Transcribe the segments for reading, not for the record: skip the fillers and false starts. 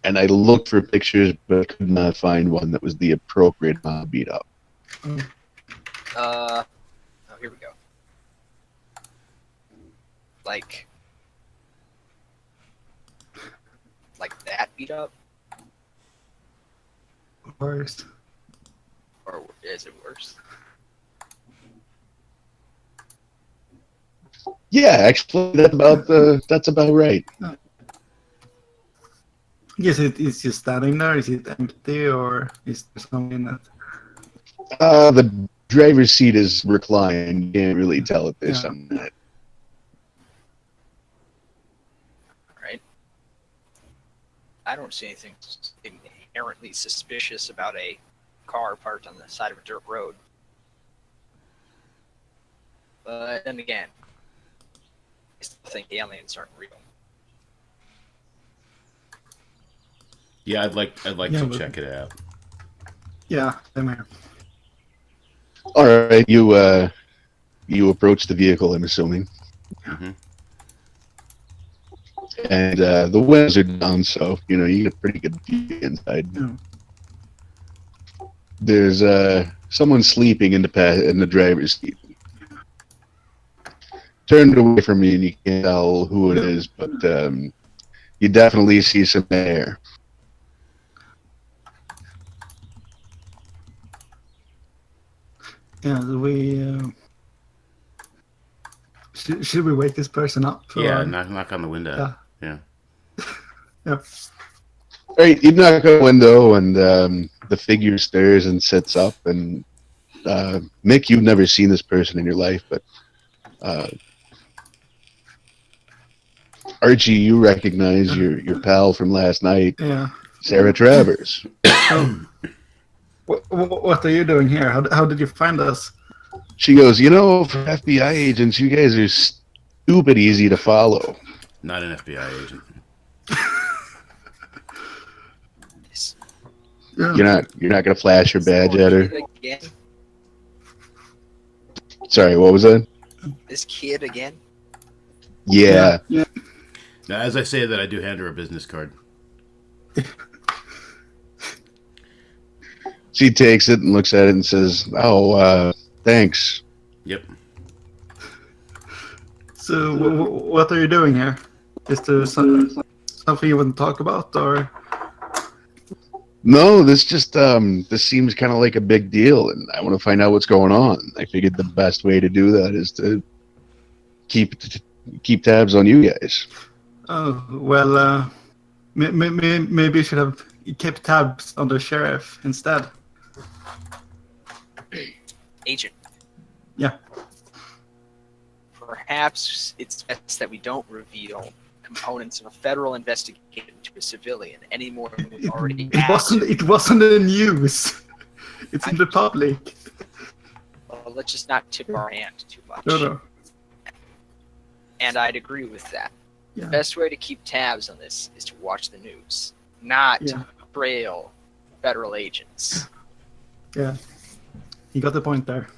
And I looked for pictures, but could not find one that was the appropriate amount of beat up. Oh, here we go. Like that beat up? Worse. Or is it worse? Yeah, actually, that's about right. Is it just standing there? Is it empty, or is there something in it? The driver's seat is reclined. You can't really tell if there's Yeah. something in it. Right? I don't see anything inherently suspicious about a car parked on the side of a dirt road. But then again, I still think aliens aren't real. Yeah, I'd like to check it out. Yeah, same here. All right, you approach the vehicle, I'm assuming. Mm-hmm. And the windows are down, so you get a pretty good view inside. Yeah. There's someone sleeping in the driver's seat. Turned away from you, and you can't tell who it is, but you definitely see some hair. Yeah, should we wake this person up? Yeah, knock on the window. Yeah. All right, you knock on the window, and the figure stirs and sits up. And Mick, you've never seen this person in your life, but Archie, you recognize your pal from last night, Yeah. Sarah Travers. What are you doing here? How did you find us? She goes, for FBI agents, you guys are stupid easy to follow. Not an FBI agent. Yeah. You're not gonna flash your badge at her. Again? Sorry, what was that? This kid again? Yeah. Yeah. Now, as I say that, I do hand her a business card. She takes it and looks at it and says, "Oh, thanks." Yep. So what are you doing here? Is there something you want to talk about, or? No, this seems kind of like a big deal, and I want to find out what's going on. I figured the best way to do that is to keep tabs on you guys. Oh well, maybe you should have kept tabs on the sheriff instead. Agent. Yeah. Perhaps it's best that we don't reveal components of a federal investigation to a civilian any more than we've already asked. It wasn't in the news. It's in the public. Well, let's just not tip our hand too much. No. And I'd agree with that. Yeah. The best way to keep tabs on this is to watch the news, not trail federal agents. Yeah. You got the point there.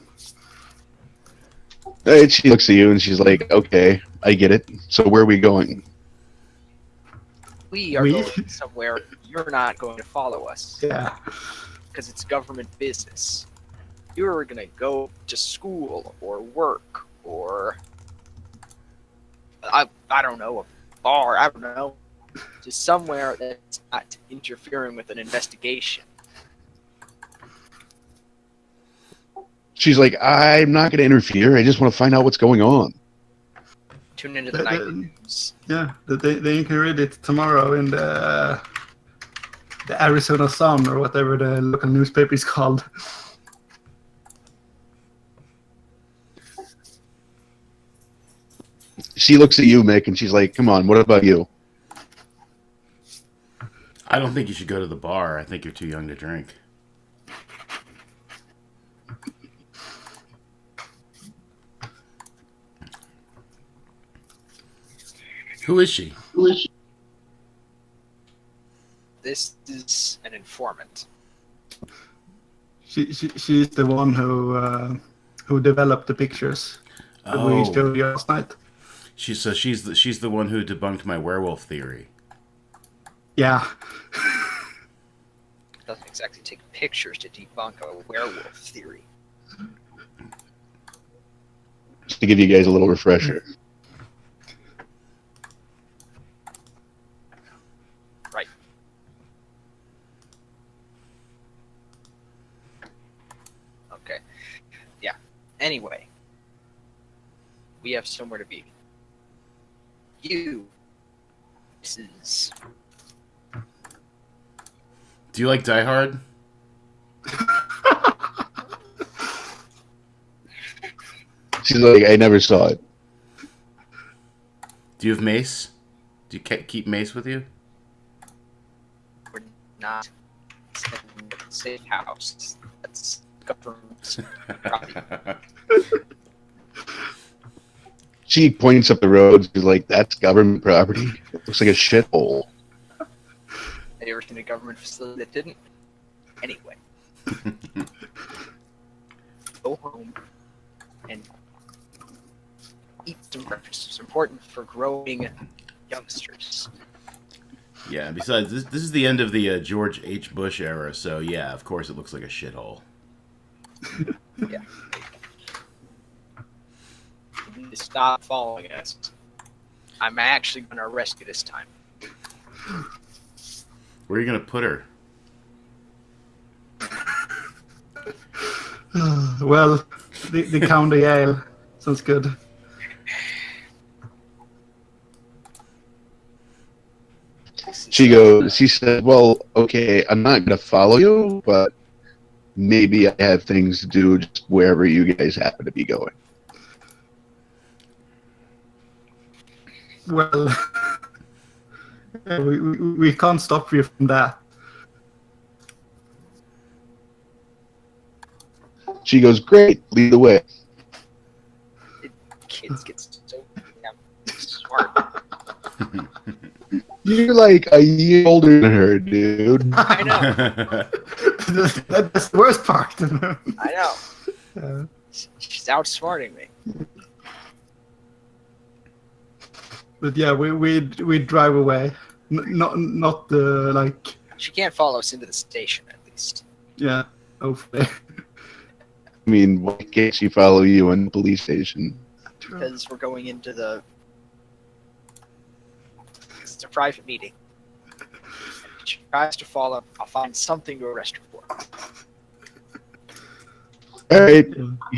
Right, she looks at you and she's like, "Okay, I get it. So where are we going?" We are going somewhere you're not going to follow us. Yeah. Because it's government business. You're going to go to school or work or I don't know, a bar, I don't know. Just somewhere that's not interfering with an investigation. She's like, "I'm not going to interfere. I just want to find out what's going on." Tune into the nightly news. Yeah, they can read it tomorrow in the Arizona Sun or whatever the local newspaper is called. She looks at you, Mick, and she's like, "Come on, what about you?" I don't think you should go to the bar. I think you're too young to drink. Who is she? This is an informant. She's the one who developed the pictures that we showed you last night. She's the one who debunked my werewolf theory. Yeah. doesn't exactly take pictures to debunk a werewolf theory. Just to give you guys a little refresher. Right. Okay. Yeah. Anyway, we have somewhere to be. You. This is. Do you like Die Hard? She's like, I never saw it. Do you have mace? Do you keep mace with you? We're not in a safe house. That's government property. She points up the road. She's like, that's government property. It looks like a shithole. Have you ever seen a government facility that didn't? Anyway. Go home and eat some breakfast. It's important for growing youngsters. Yeah, besides, this is the end of the George H. Bush era, so yeah, of course it looks like a shithole. Yeah. You need to stop following us. I'm actually going to arrest you this time. Where are you going to put her? Well, the county ale sounds good. She said, well, okay, I'm not going to follow you, but maybe I have things to do just wherever you guys happen to be going. Well, we can't stop you from that. She goes, great, lead the way. Kids get so damn smart. You're like a year older than her, dude. I know. That's the worst part. I know. She's outsmarting me. But yeah, we drive away. Not like. She can't follow us into the station, at least. Yeah, hopefully. I mean, why can't she follow you in the police station? Because we're going into the. It's a private meeting. If she tries to follow, I'll find something to arrest her for. All right,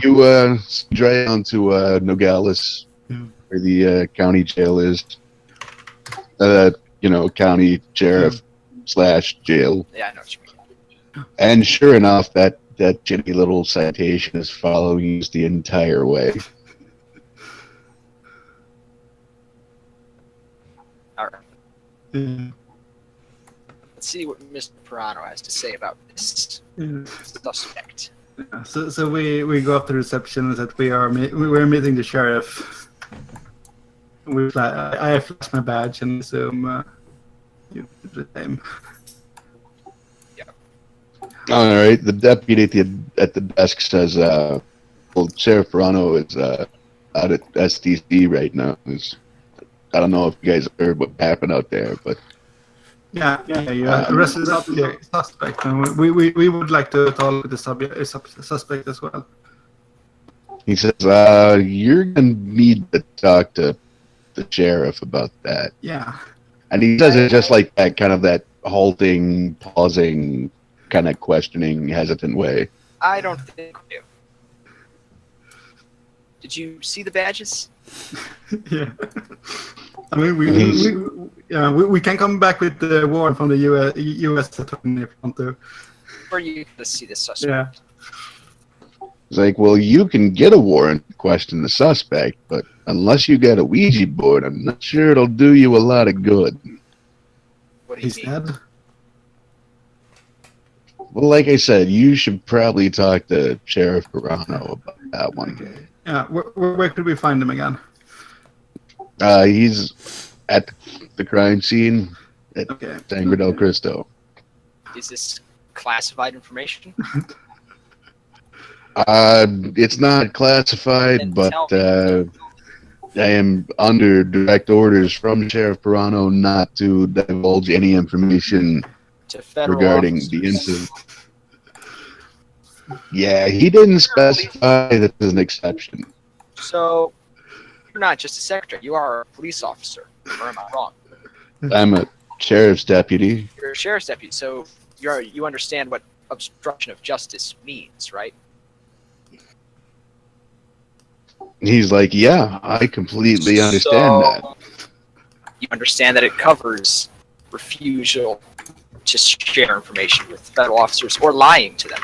you drive down to Nogales, where the county jail is. County sheriff / jail. Yeah, I know what you mean. And sure enough, that shitty little citation is following you the entire way. All right. Yeah. Let's see what Mr. Pirano has to say about this suspect. Yeah, so we go up to reception and said we're meeting the sheriff. I flash my badge and assume you did the same. All right, the deputy at the desk says, well, Sheriff Pirano is out at SDC right now. I don't know if you guys heard what happened out there, but... Yeah, you arrested the suspect. And we would like to talk with the suspect as well. He says, you're going to need to talk to the sheriff about that. Yeah. And he does it just like that, kind of that halting, pausing, kind of questioning, hesitant way. I don't think we do. Did you see the badges? Yeah. I mean, we can come back with the warrant from the U.S. attorney if you want to. Or you can see the suspect. Yeah. It's like, well, you can get a warrant to question the suspect, but unless you get a Ouija board, I'm not sure it'll do you a lot of good. What do you He's mean? dead. Well, like I said, you should probably talk to Sheriff Pirano about that one. Okay. Yeah, where could we find him again? He's at the crime scene at Sangre del Cristo. Is this classified information? It's not classified, Then but tell I am under direct orders from Sheriff Pirano not to divulge any information to federal regarding officers. the incident. Yeah, he didn't specify that there's an exception. So you're not just a secretary; you are a police officer. Or am I wrong? I'm a sheriff's deputy. You're a sheriff's deputy, so you understand what obstruction of justice means, right? He's like, yeah, I completely understand that. You understand that it covers refusal to share information with federal officers or lying to them.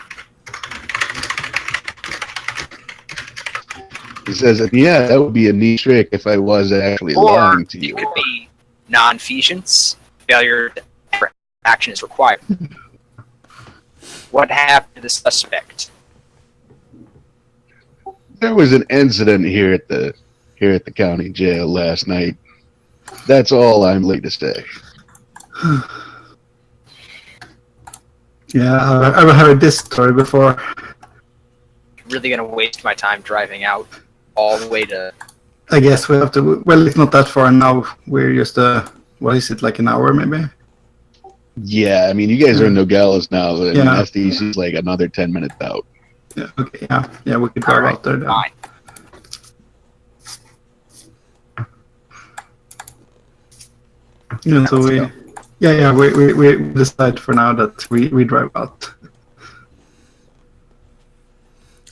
He says, yeah, that would be a neat trick if I was actually lying to you. It could be non-feasance, failure to action is required. What happened to the suspect? There was an incident here at the county jail last night. That's all I'm late to say. Yeah, I've heard this story before. Really gonna waste my time driving out all the way to... I guess we have to. Well, it's not that far now. We're just what is it, like an hour maybe? Yeah, I mean, you guys are in Nogales now. I mean, Yeah. SDC is like another 10 minutes out. Yeah. Okay. Yeah. We could drive out there then. Fine. Yeah, so we. Yeah. We decide for now that we drive out.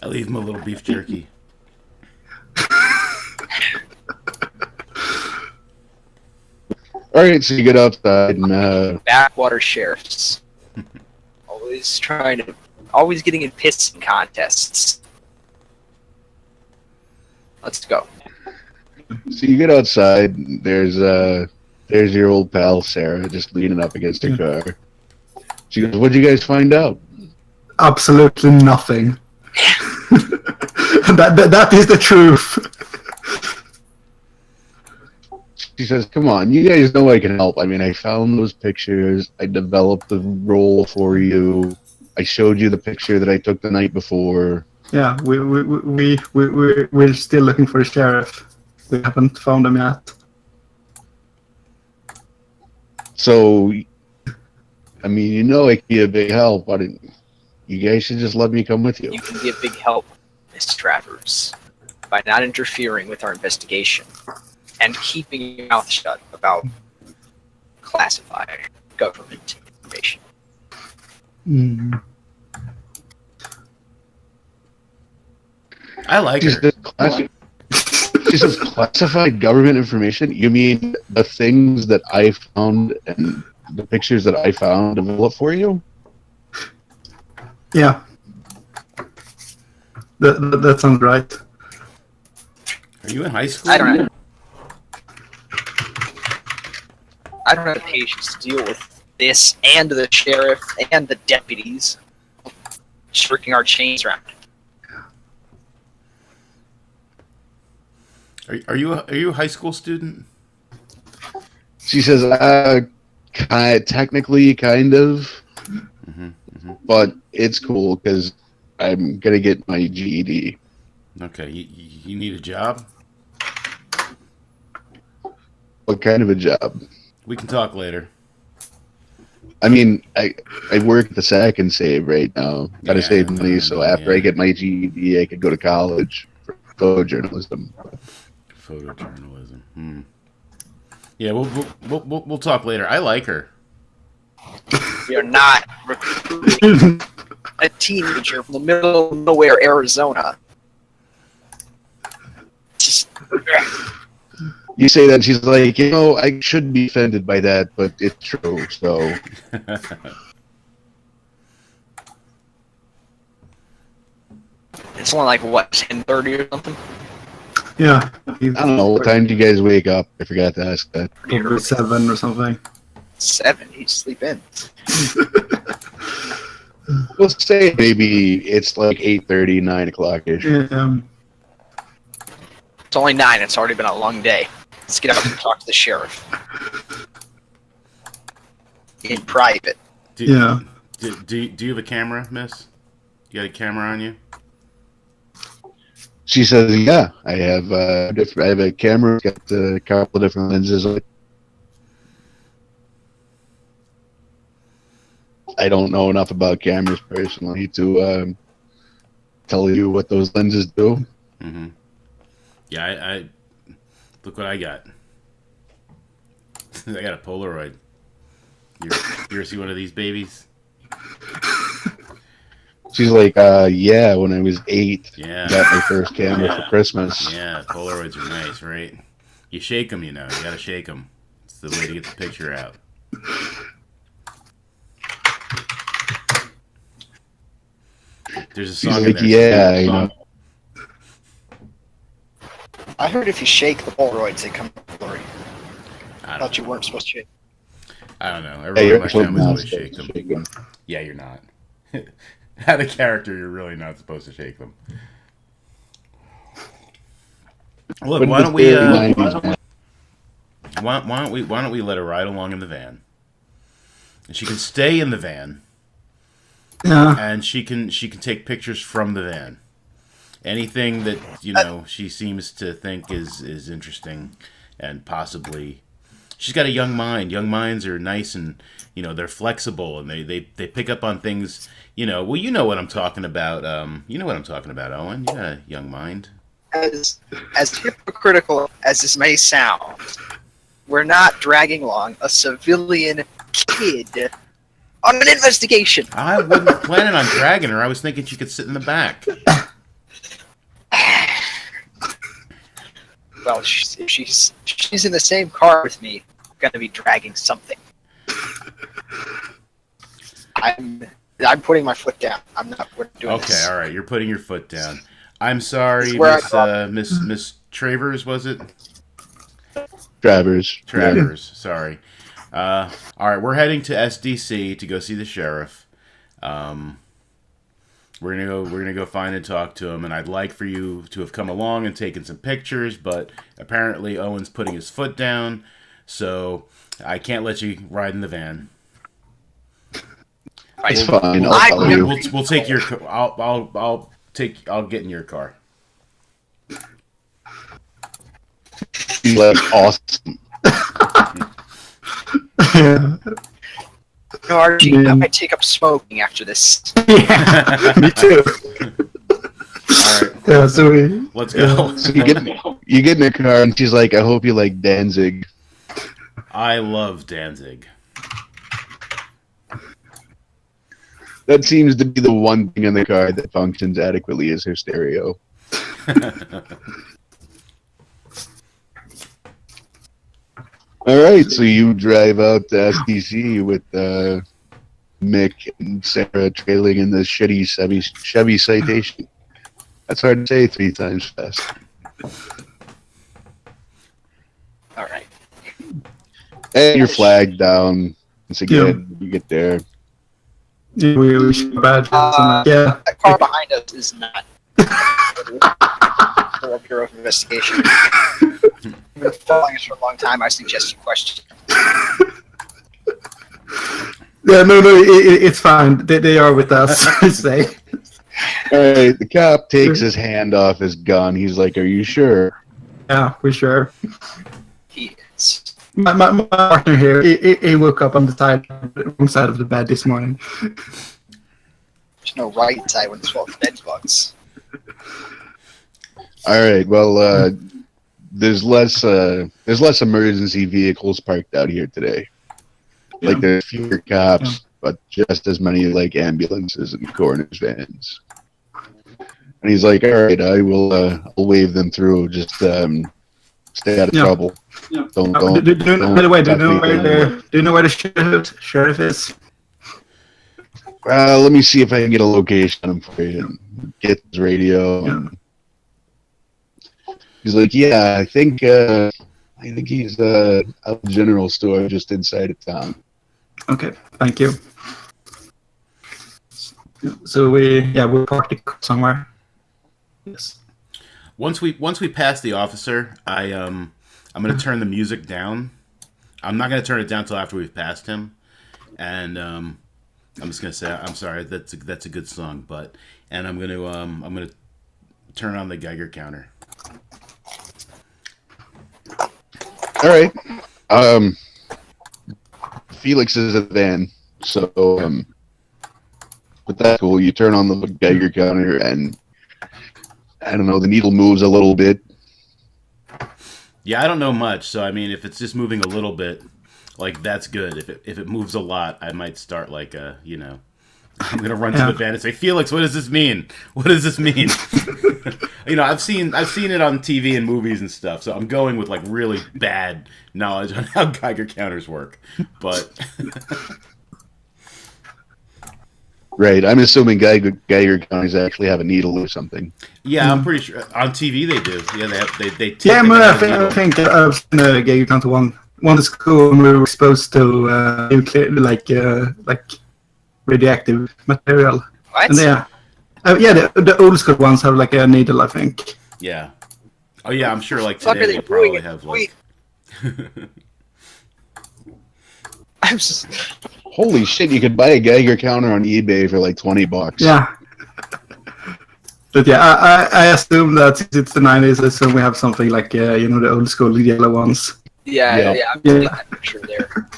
I leave him a little beef jerky. All right, so you get outside and Backwater sheriffs. Always getting in pissing contests. Let's go. so you get outside. There's your old pal Sarah just leaning up against her car. She goes, "What'd you guys find out?" Absolutely nothing. that is the truth. She says, "Come on, you guys know I can help. I mean, I found those pictures. I developed the role for you. I showed you the picture that I took the night before." Yeah, we're still looking for the sheriff. We haven't found him yet. So, I mean, you know I can be a big help. But you guys should just let me come with you. You can be a big help, Miss Travers, by not interfering with our investigation and keeping your mouth shut about classified government information. Mm. I like She her. says classified government information? You mean the things that I found and the pictures that I found developed for you? Yeah. That sounds right. Are you in high school? I don't have the patience to deal with this and the sheriff and the deputies shirking our chains around. Are you a high school student? She says, technically, kind of. But it's cool because I'm going to get my GED. Okay, you need a job? What kind of a job? We can talk later. I mean, I work at the Sack and Save right now. Got to Yeah, save money, so after I yeah. get my GED, I could go to college for photojournalism. Photojournalism. Yeah, we'll talk later. I like her. We are not recruiting a teenager from the middle of nowhere, Arizona. Just, You say that, she's like, I shouldn't be offended by that, but it's true, so... it's only like, what, 10:30 or something? Yeah. I don't know, what time do you guys wake up? I forgot to ask that. Probably 7 or something. 7? You sleep in. We'll say maybe it's like 8:30, 9 o'clock-ish. Yeah. It's only 9. It's already been a long day. Let's get out and talk to the sheriff. In private. Yeah. Do you have a camera, miss? You got a camera on you? She says, yeah, I have I have a camera, got a couple of different lenses on it. I don't know enough about cameras personally to tell you what those lenses do. Mm-hmm. Yeah, I look what I got. I got a Polaroid. You ever see one of these babies? She's like, yeah, when I was 8, Yeah. I got my first camera for Christmas. Yeah, Polaroids are nice, right? You shake them, you know. You gotta shake them. It's the way to get the picture out. There's a She's song in like, there. yeah, you know. I heard if you shake the Polaroids, they come blurry. I Thought you don't know. weren't supposed to shake. I don't know. Yeah, Everyone in you're my supposed family's not always supposed shake to them. shake them. Yeah, you're not. Out of character, you're really not supposed to shake them. Look, But why don't it's we? very 90s, man. Why don't we let her ride along in the van? And she can stay in the van, Yeah. and she can take pictures from the van. Anything that she seems to think is interesting, and possibly she's got a young mind. Young minds are nice, and they're flexible, and they pick up on things. Well, you know what I'm talking about. You know what I'm talking about, Owen. You got a young mind. As hypocritical as this may sound, we're not dragging along a civilian kid on an investigation. I wasn't planning on dragging her. I was thinking she could sit in the back. Well, if she's in the same car with me, I'm gonna be dragging something. I'm putting my foot down. We're doing this. Okay, all right. You're putting your foot down. I'm sorry, Miss Travers, was it? Travers. Travers, sorry. All right, we're heading to SDC to go see the sheriff. We're gonna go find and talk to him, and I'd like for you to have come along and taken some pictures, but apparently Owen's putting his foot down, so I can't let you ride in the van. It's fine. I'll tell you. We'll take your. I'll get in your car. Like, awesome. No, Archie, I might take up smoking after this. Yeah, me too. All right, Yeah, so let's go. So you get in the car, and she's like, I hope you like Danzig. I love Danzig. That seems to be the one thing in the car that functions adequately as her stereo. All right, so you drive out to SDC with Mick and Sarah trailing in the shitty Chevy Citation. That's hard to say 3 times fast. All right. And you're flagged down. Once again, you get there. we should badges and yeah. That car behind us is not for a Bureau of Investigation. You've been following us for a long time. I suggest you question. Yeah, no, it's fine. They are with us. I say. All right, the cop takes his hand off his gun. He's like, "Are you sure?" Yeah, we sure. He is. My partner here, he woke up on the wrong side of the bed this morning. There's no right side when it's full of bed bugs. All right. Well, there's less emergency vehicles parked out here today. Yeah. Like there's fewer cops, but just as many like ambulances and coroner's vans. And he's like, "All right, I'll wave them through. Just stay out of trouble. Yeah. Don't." By the way, do you know where the sheriff is? Let me see if I can get a location on him for you and get his radio. Yeah. And he's like, "Yeah, I think he's at the general store just inside of town." Okay, thank you. So we'll park the car somewhere. Yes. Once we pass the officer, I'm gonna turn the music down. I'm not gonna turn it down until after we've passed him, and I'm just gonna say I'm sorry. That's a good song, and I'm gonna turn on the Geiger counter. All right. Felix is a van, so But that's cool. You turn on the Geiger counter, and I don't know, the needle moves a little bit. Yeah, I don't know much, so I mean, if it's just moving a little bit, like that's good. If it moves a lot, I might start like I'm gonna run to the van and say, Felix, what does this mean? What does this mean? I've seen it on TV and movies and stuff, so I'm going with like really bad knowledge on how Geiger counters work. But Right, I'm assuming Geiger counters actually have a needle or something. Yeah, I'm pretty sure on TV they do. Yeah, they take Yeah, but the I think I've seen a Geiger counter one school when we were exposed to nuclear, like radioactive material. What? And the old school ones have like a needle, I think. Yeah. Oh yeah, I'm sure like Fuck, are today they they probably doing it? have like. I'm just. Holy shit, you could buy a Geiger counter on eBay for like $20. Yeah. But yeah, I assume that since it's the 90s, I assume we have something like, the old school yellow ones. Yeah, I'm seeing that picture there.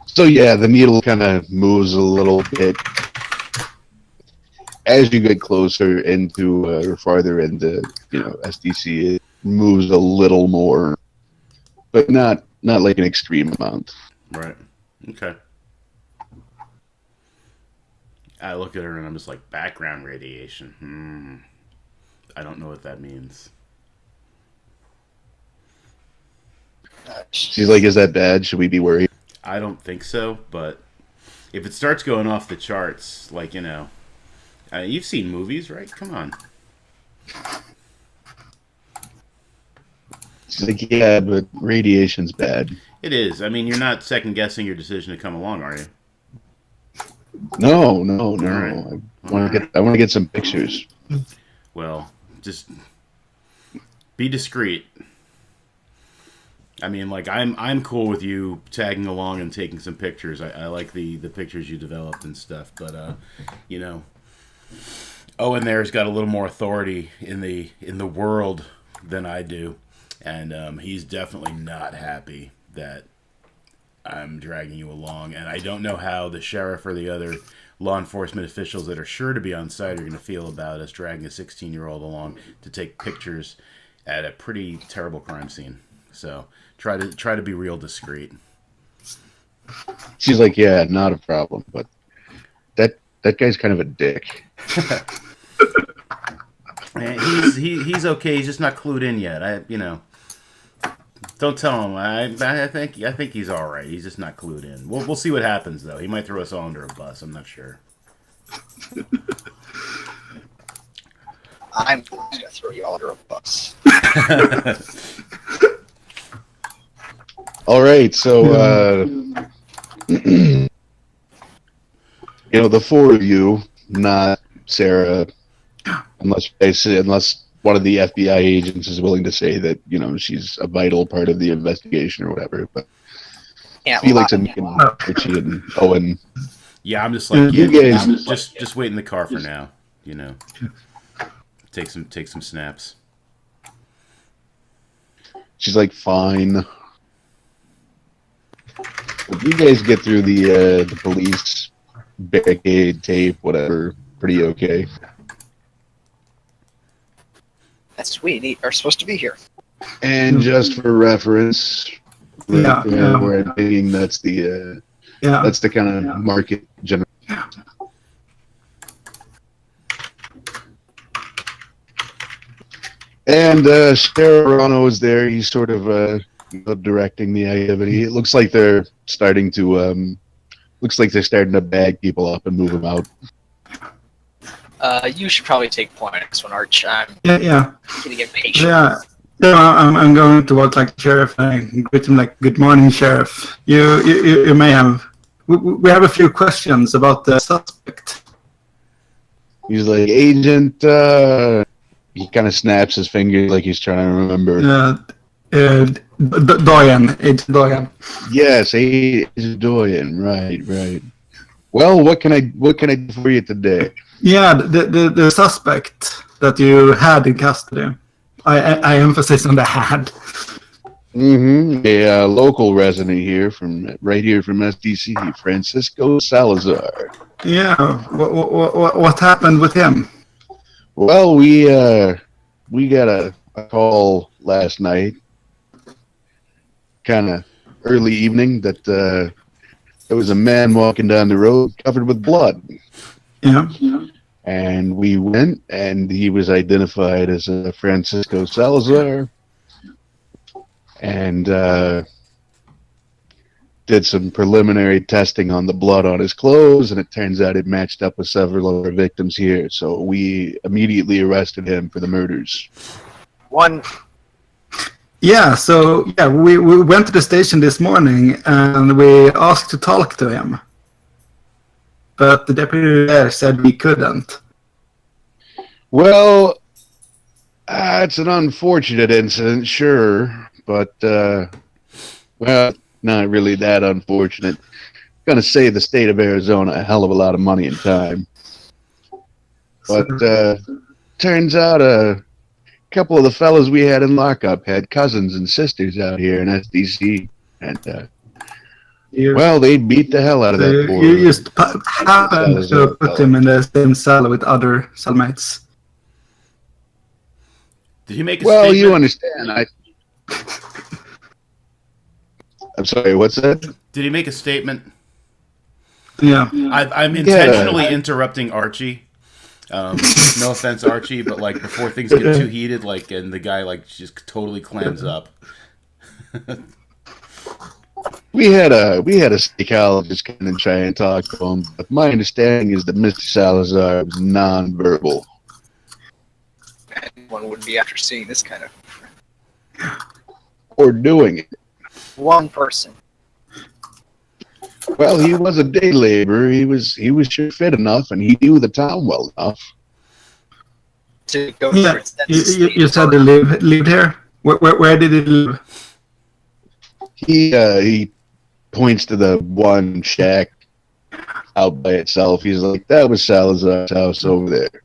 So yeah, the needle kind of moves a little bit as you get closer into or farther into, SDC. It moves a little more, but not like an extreme amount. Right. Okay. I look at her and I'm just like, background radiation. I don't know what that means. She's like, "Is that bad? Should we be worried?" I don't think so, but if it starts going off the charts, like, you've seen movies, right? Come on. She's like, "Yeah, but radiation's bad." It is. I mean, you're not second guessing your decision to come along, are you? No. Right. I want to get some pictures. Well, just be discreet. I mean, like I'm cool with you tagging along and taking some pictures. I like the pictures you developed and stuff, but Owen there's got a little more authority in the world than I do, and he's definitely not happy that I'm dragging you along. And I don't know how the sheriff or the other law enforcement officials that are sure to be on site are going to feel about us dragging a 16-year-old along to take pictures at a pretty terrible crime scene. So try to be real discreet. She's like, "Yeah, not a problem, but that guy's kind of a dick." Man, he's okay. He's just not clued in yet. Don't tell him. I think he's all right. He's just not clued in. We'll see what happens though. He might throw us all under a bus. I'm not sure. I'm going to throw you all under a bus. All right, so the four of you, not Sarah, unless one of the FBI agents is willing to say that she's a vital part of the investigation or whatever. But Felix and Richie and Owen. Yeah, I'm just like, you guys just wait in the car for now. Take some snaps. She's like, "Fine." If you guys get through the police barricade, tape, whatever, pretty okay. That's we are supposed to be here. And just for reference, we're thinking that's the kind of market general. And Sperano is there. He's sort of directing the activity. It looks like they're starting to bag people up and move them out. You should probably take point on this one, Arch. I'm getting impatient. Yeah, I'm going to walk like the sheriff and greet him like, "Good morning, sheriff. You may have. We have a few questions about the suspect." He's like, "Agent." He kind of snaps his fingers like he's trying to remember. Doyen, Agent Doyen. Yes, Agent Doyen. Right. Well, what can I do for you today? Yeah, the suspect that you had in custody. I emphasize on the had. Mm-hmm. A local resident here from SDC, Francisco Salazar. Yeah. What happened with him? Well, we got a call last night, kind of early evening, that there was a man walking down the road covered with blood. Yeah. And we went, and he was identified as Francisco Salazar, and did some preliminary testing on the blood on his clothes, and it turns out it matched up with several of our victims here. So we immediately arrested him for the murders. One, Yeah. So yeah, we went to the station this morning and we asked to talk to him, but the deputy there said we couldn't. Well, it's an unfortunate incident, sure, but well, not really that unfortunate. Going to save the state of Arizona a hell of a lot of money and time. But turns out a couple of the fellows we had in lockup had cousins and sisters out here in SDC, and well, they beat the hell out of that poor. You just happened to put him in the same cell with other cellmates. Did he make a Well, statement? you understand. I'm sorry, what's that? Did he make a statement? Yeah. I'm intentionally interrupting Archie. No offense, Archie, but like before things get too heated, like, and the guy like just totally clams up. We had a psychologist come and try and talk to him, but my understanding is that Mr. Salazar was nonverbal. one would be after seeing this kind of Or doing it. one person. Well, he was a day laborer. He was sure fit enough, and he knew the town well enough. To go Yeah. for instance, You said they lived here. Where did he live? He points to the one shack out by itself. He's like, that was Salazar's house over there.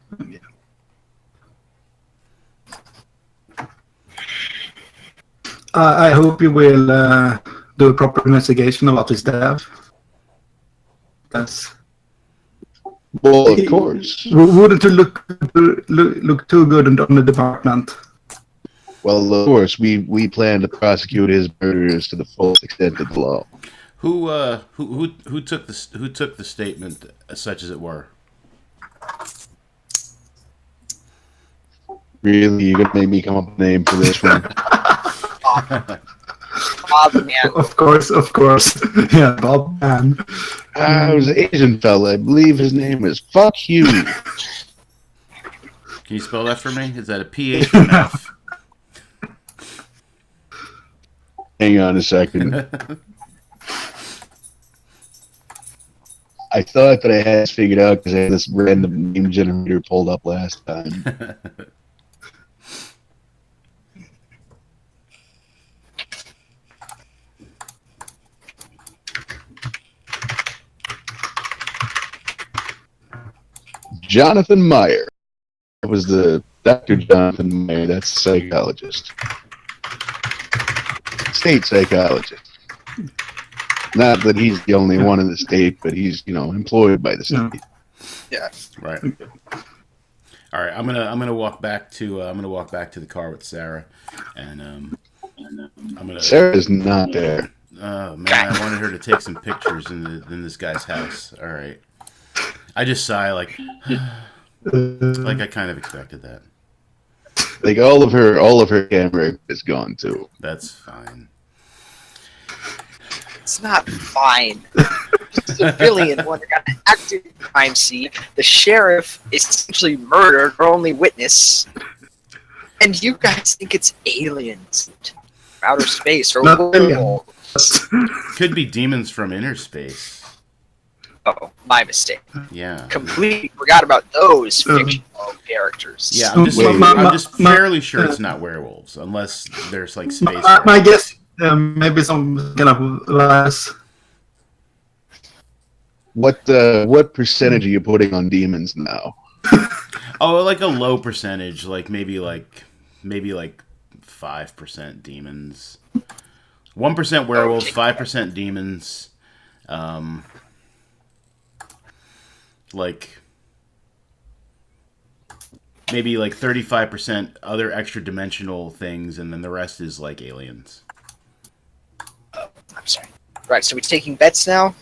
I hope you will do a proper investigation about his death. That's. Well, of course. Wouldn't you look too good on the department? Well, of course, we plan to prosecute his murderers to the full extent of the law. Who took the statement, such as it were? Really, you're gonna make me come up with a name for this one? Bob Man. Of course. Yeah, Bob Man. It was an Asian fella. I believe his name is Fuck You. Can you spell that for me? Is that a PH or an F? Hang on a second. I thought that I had this figured out because I had this random name generator pulled up last time. Jonathan Meyer. That was the Dr. Jonathan Meyer. That's a psychologist. State psychologist. Not that he's the only one in the state, but he's, employed by the state. Yeah. Right. All right. I'm gonna walk back to the car with Sarah, and I'm gonna. Sarah's not there. Oh man, I wanted her to take some pictures in this guy's house. All right. I just sigh like I kind of expected that. Like all of her camera is gone too. That's fine. It's not fine. Civilian when they got an active crime scene. The sheriff is essentially murdered, her only witness. And you guys think it's aliens, outer space, or werewolves. Could be demons from inner space. Oh, my mistake. Yeah. Completely forgot about those fictional characters. Yeah, I'm just fairly sure it's not werewolves, unless there's like space. My guess, maybe some kind of lies. What percentage are you putting on demons now? Oh, like a low percentage, like maybe 5% demons, 1% werewolves, 5% demons. like maybe like 35% other extra dimensional things, and then the rest is like aliens. I'm sorry. Right, so we're taking bets now?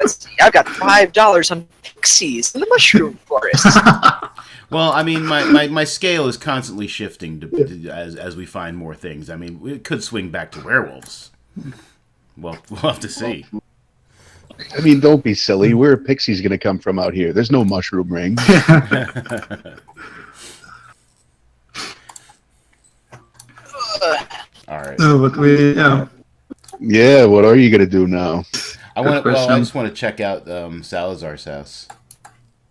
Let's see, I've got $5 on pixies in the mushroom forest. Well, I mean, my scale is constantly shifting as we find more things. I mean, it could swing back to werewolves. Well, we'll have to see. I mean, don't be silly. Where are pixies going to come from out here? There's no mushroom ring. All right. No, but Yeah, what are you going to do now? I just want to check out Salazar's house.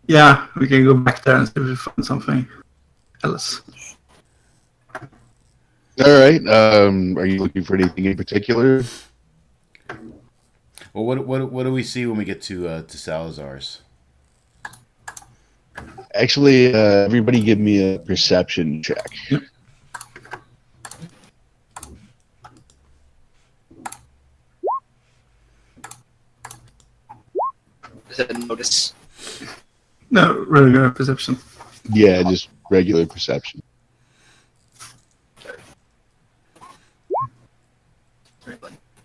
Yeah, we can go back there and see if we find something else. All right. Are you looking for anything in particular? Well, what do we see when we get to Salazar's? Actually, everybody give me a perception check. Yep. Is that a notice? No, regular perception. Yeah, just regular perception.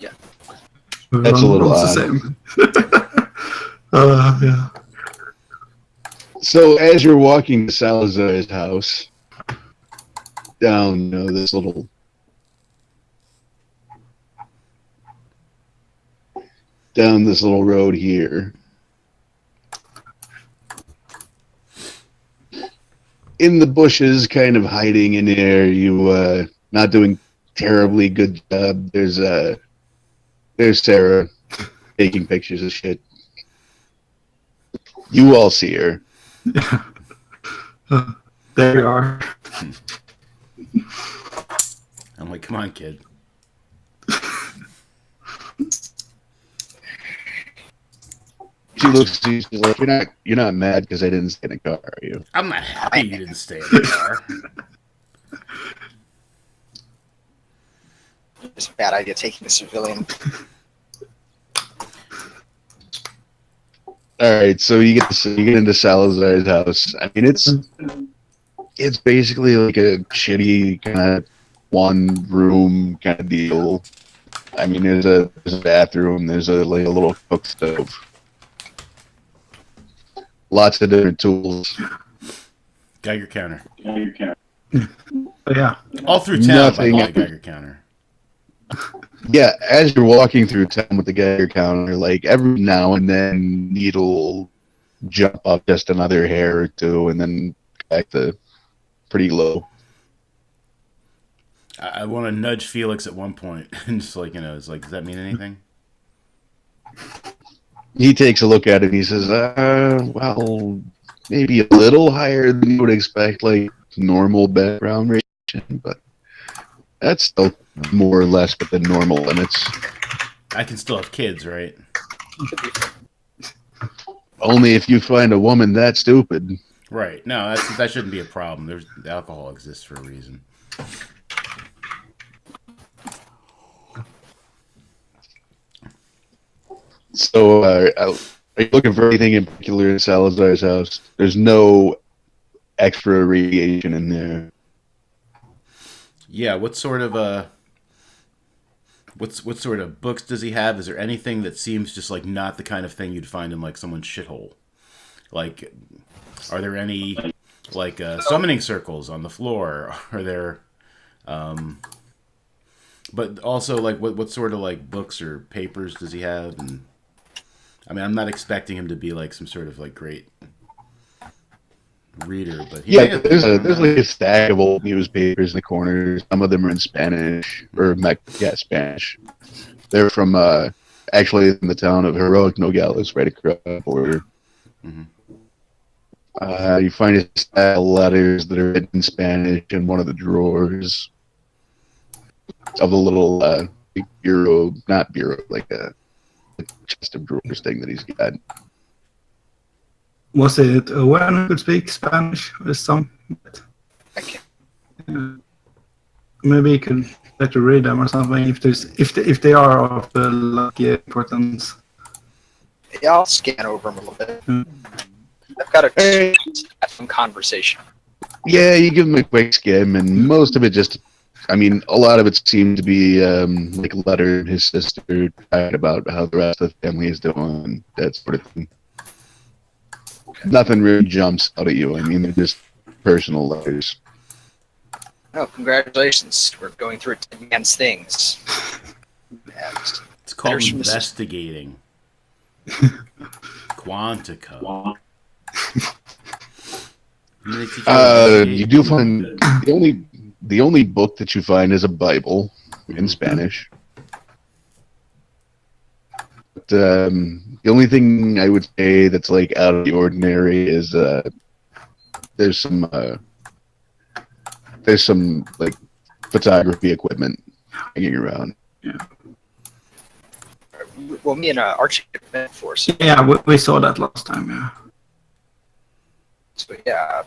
Yeah. That's a little Everyone rolls the same. Yeah. So as you're walking to Salazar's house, down this little road here, in the bushes, kind of hiding in there, you not doing terribly good job. There's Sarah taking pictures of shit. You all see her. There you are. I'm like, come on, kid. She looks at you. She's like, "You're not mad because I didn't stay in the car, are you?" I'm not happy you didn't stay in the car. It's a bad idea taking the civilian. All right, so you get into Salazar's house. I mean, it's basically like a shitty kind of one room kind of deal. I mean, there's a bathroom. There's a little cook stove. Lots of different tools. Geiger counter. But yeah. All through town, by the way, Geiger counter. Yeah, as you're walking through town with the Geiger counter, like every now and then, needle jump up just another hair or two, and then back to pretty low. I want to nudge Felix at one point, and just like, it's like, does that mean anything? He takes a look at it and he says, well, maybe a little higher than you would expect, like normal background radiation, but that's still more or less within normal limits. I can still have kids, right? Only if you find a woman that stupid. Right. No, that shouldn't be a problem. Alcohol exists for a reason. So, are you looking for anything in particular in Salazar's house? There's no extra radiation in there. Yeah. What sort of what sort of books does he have? Is there anything that seems just like not the kind of thing you'd find in like someone's shithole? Like, are there any like summoning circles on the floor? Are there, but also like what sort of like books or papers does he have? And I mean, I'm not expecting him to be like some sort of like great reader, but there's like a stack of old newspapers in the corner. Some of them are in Spanish Spanish. They're from actually in the town of Heroic Nogales, right across the border. Mm-hmm. You find a stack of letters that are written in Spanish in one of the drawers of the little like a chest of drawers thing that he's got. Was it Owen who could speak Spanish or some? Okay. Maybe you could let you read them or something if they are of like importance. Yeah, I'll scan over them a little bit. Hmm. I've got Hey. some conversation. Yeah, you give him a quick skim, and most of it just, I mean, a lot of it seemed to be like a letter from his sister talking about how the rest of the family is doing, that sort of thing. Nothing really jumps out at you. I mean, they're just personal letters. Oh, congratulations. We're going through a man's things. And It's called There's some- investigating. Quantica. And they teach you how to You investigate. do find the only book that you find is a Bible in Spanish. But, the only thing I would say that's like out of the ordinary is there's some like photography equipment hanging around. well, me and Archie have met before, so Yeah, we saw that last time. Yeah. yeah.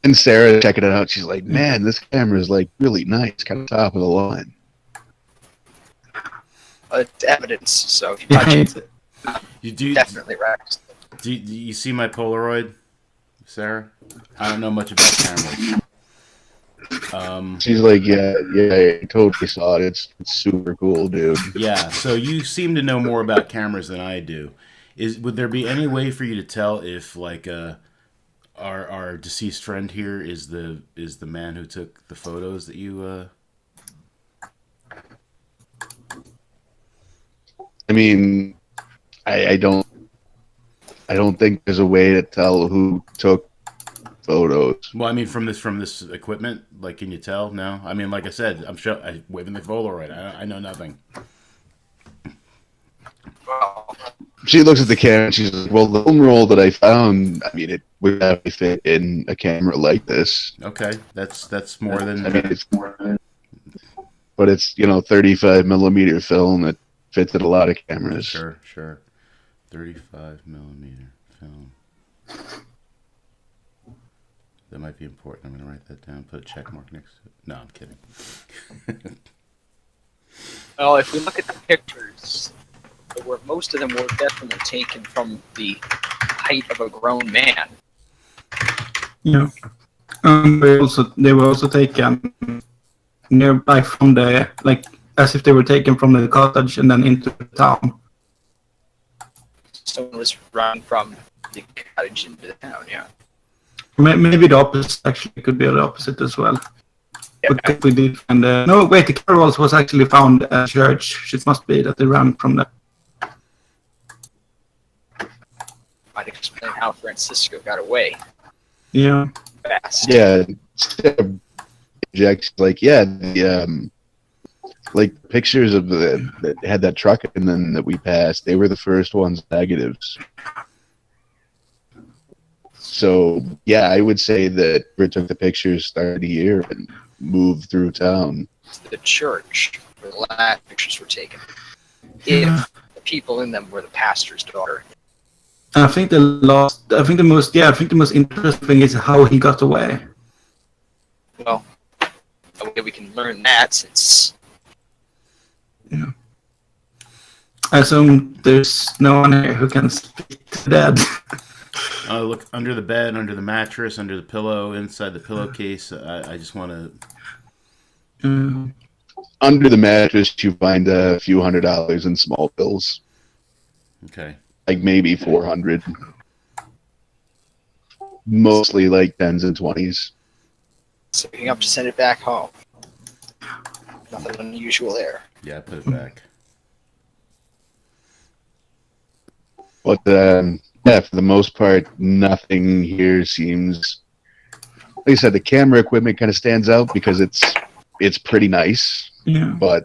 And Sarah checking it out, she's like, "Man, this camera is like really nice, kind of top of the line." It's evidence, so if you Yeah, touch it, it's- You do, definitely wrecked. do you see my Polaroid, Sarah? I don't know much about cameras. She's like, "Yeah, I totally saw it. It's super cool, dude." Yeah, so you seem to know more about cameras than I do. Would there be any way for you to tell if like our deceased friend here is the man who took the photos that you I mean, I don't think there's a way to tell who took photos. Well, I mean from this equipment, like can you tell? No, I mean like I said, I'm waving the Polaroid. I know nothing. Well, She looks at the camera and she's like, "Well, the film roll that I found, I mean, it would have to fit in a camera like this. Okay, that's more than I mean, it's more, but it's 35 millimeter film that fits in a lot of cameras." sure. 35 millimeter film. That might be important. I'm going to write that down. Put a check mark next to it. No, I'm kidding. well, if we look at the pictures, most of them were definitely taken from the height of a grown man. Yeah. They were also taken nearby from the, like, as if they were taken from the cottage and then into the town. Someone was run from the cottage into the town, yeah. Maybe the opposite, actually, could be the opposite as well. Yeah. Because we did find no, wait, the carols was actually found at church. It must be that they ran from the. Might explain how Francisco got away Yeah. fast. Yeah, Jack's like, "Yeah, the like pictures of that had that truck and then that we passed, they were the first ones negatives." So yeah, I would say that Britt took the pictures, started the year, and moved through town. The church where the last pictures were taken. Yeah. If the people in them were the pastor's daughter. I think the most interesting thing is how he got away. Well, a way we can learn that since I assume there's no one here who can speak to the dead. Look under the bed, under the mattress, under the pillow, inside the pillowcase. I just want to. Under the mattress, you find a few $100s in small bills, Okay. like maybe 400. Mostly like 10s and 20s. so picking up to send it back home. Nothing unusual there. Yeah, I put it back. But yeah, for the most part, nothing here seems. Like I said, the camera equipment kind of stands out because it's pretty nice, Yeah. but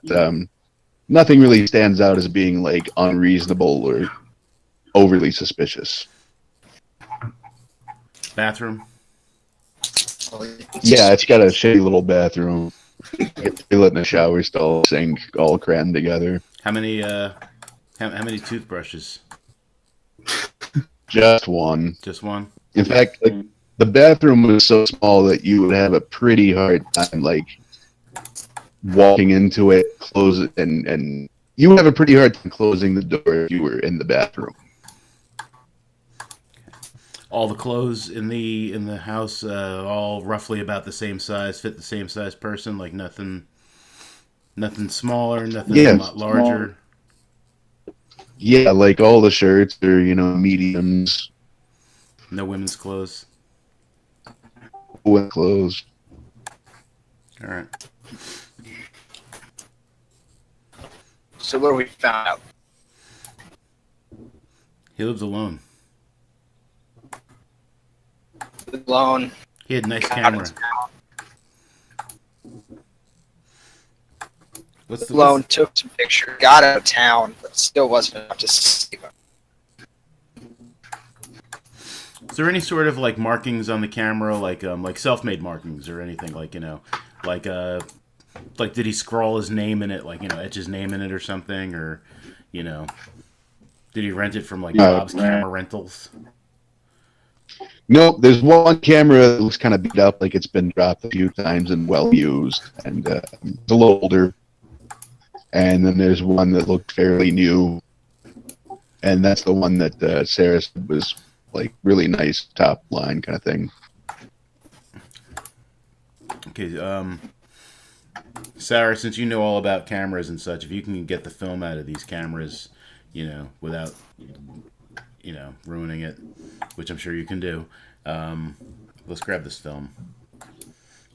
nothing really stands out as being like unreasonable or overly suspicious. Bathroom. Yeah, it's got a shitty little bathroom, a toilet and a shower stall, sink, all crammed together. How many toothbrushes? Just one. Just one. In fact, like the bathroom was so small that you would have a pretty hard time like walking into it, close it, and you would have a pretty hard time closing the door if you were in the bathroom. All the clothes in the house, all roughly about the same size, fit the same size person. Like nothing smaller, nothing a lot larger. Yeah, like all the shirts are mediums. No women's clothes. Women's clothes. All right. So what do we found out? He lives alone. Alone. He had a nice camera. Alone, took some pictures, got out of town, but still wasn't enough to save him. Is there any sort of like markings on the camera, like self-made markings or anything, like like did he scrawl his name in it, like etch his name in it or something, or did he rent it from like Bob's Camera Rentals? Nope, there's one camera that looks kind of beat up, like it's been dropped a few times and well used, and it's a little older. And then there's one that looked fairly new, and that's the one that Sarah said was like really nice top line kind of thing. Okay, Sarah, since you know all about cameras and such, if you can get the film out of these cameras, without ruining it, which I'm sure you can do, let's grab this film.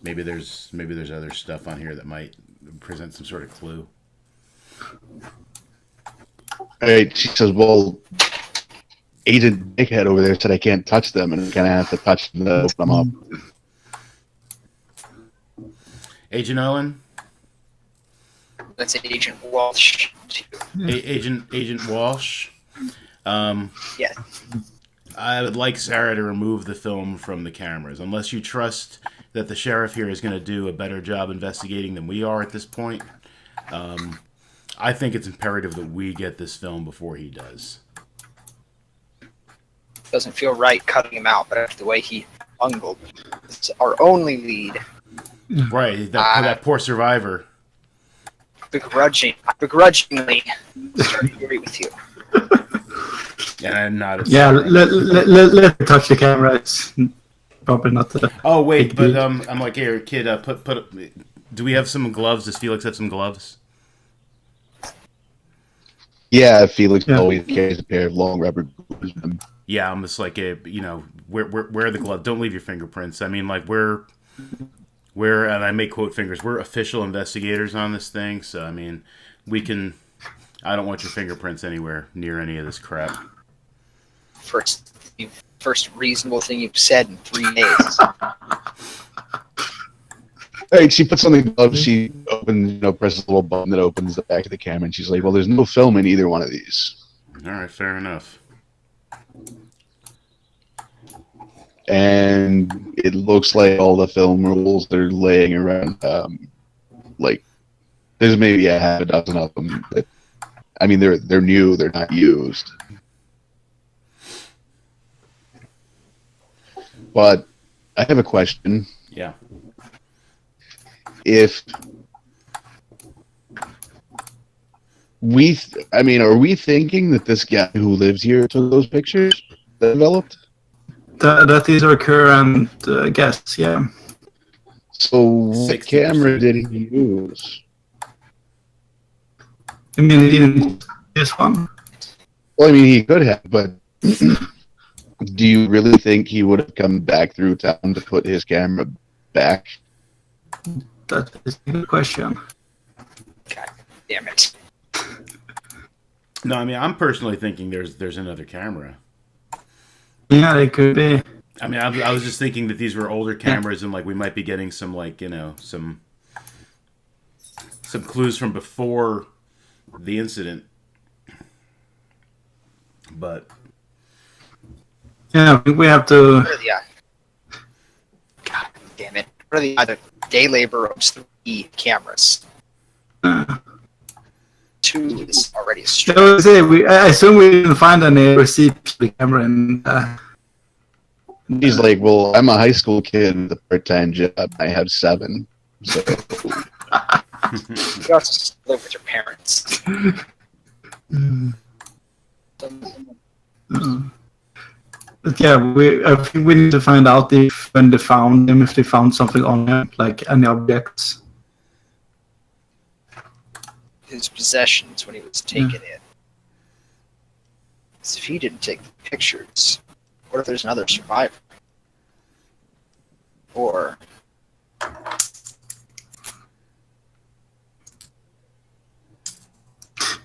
Maybe there's other stuff on here that might present some sort of clue. All right, she says, well, Agent Dickhead over there said I can't touch them, and I kind of have to touch them to open them up. Agent Owen? That's Agent Walsh, too. Agent Walsh? Yeah. I would like Sarah to remove the film from the cameras, unless you trust that the sheriff here is going to do a better job investigating than we are at this point. I think it's imperative that we get this film before he does. Doesn't feel right cutting him out, but after the way he bungled, it's our only lead. Right, that poor survivor. Begrudgingly start to agree with you. And I'm not. Yeah, let me touch the camera. It's probably not the. Oh wait, but I'm like, here, kid, put. Do we have some gloves? Does Felix have some gloves? Yeah, Felix always carries a pair of long rubber gloves. Yeah, I'm just like, where are the gloves? Don't leave your fingerprints. I mean, like, we're, and I may quote fingers, we're official investigators on this thing, so, I mean, we can, I don't want your fingerprints anywhere near any of this crap. First reasonable thing you've said in 3 days. Right, she puts on the gloves, she opens, presses a little button that opens the back of the camera, and she's like, well, there's no film in either one of these. All right, fair enough. And it looks like all the film rolls that are laying around, like, there's maybe a half a dozen of them. That, I mean, they're new, they're not used. But I have a question. Yeah. If are we thinking that this guy who lives here took those pictures that developed? That is our current guess, yeah. So what 60%. camera did he use? I mean, he didn't this one. Well, I mean, he could have, but do you really think he would have come back through town to put his camera back? That is a good question. God damn it. No, I mean, I'm personally thinking there's another camera. Yeah, it could be. I mean, I was just thinking that these were older cameras, and like we might be getting some some clues from before the incident. But yeah, we have to. What are the, God damn it. What are the other day labor owns 3 cameras? 2 is already a stretch. I assume we didn't find any receipts for the camera. And, He's like, well, I'm a high school kid with a part-time job. I have 7. So You also live with your parents. But yeah, I think we need to find out if when they found him, if they found something on him, like any objects. His possessions when he was taken in. 'Cause if he didn't take the pictures, what if there's another survivor? Or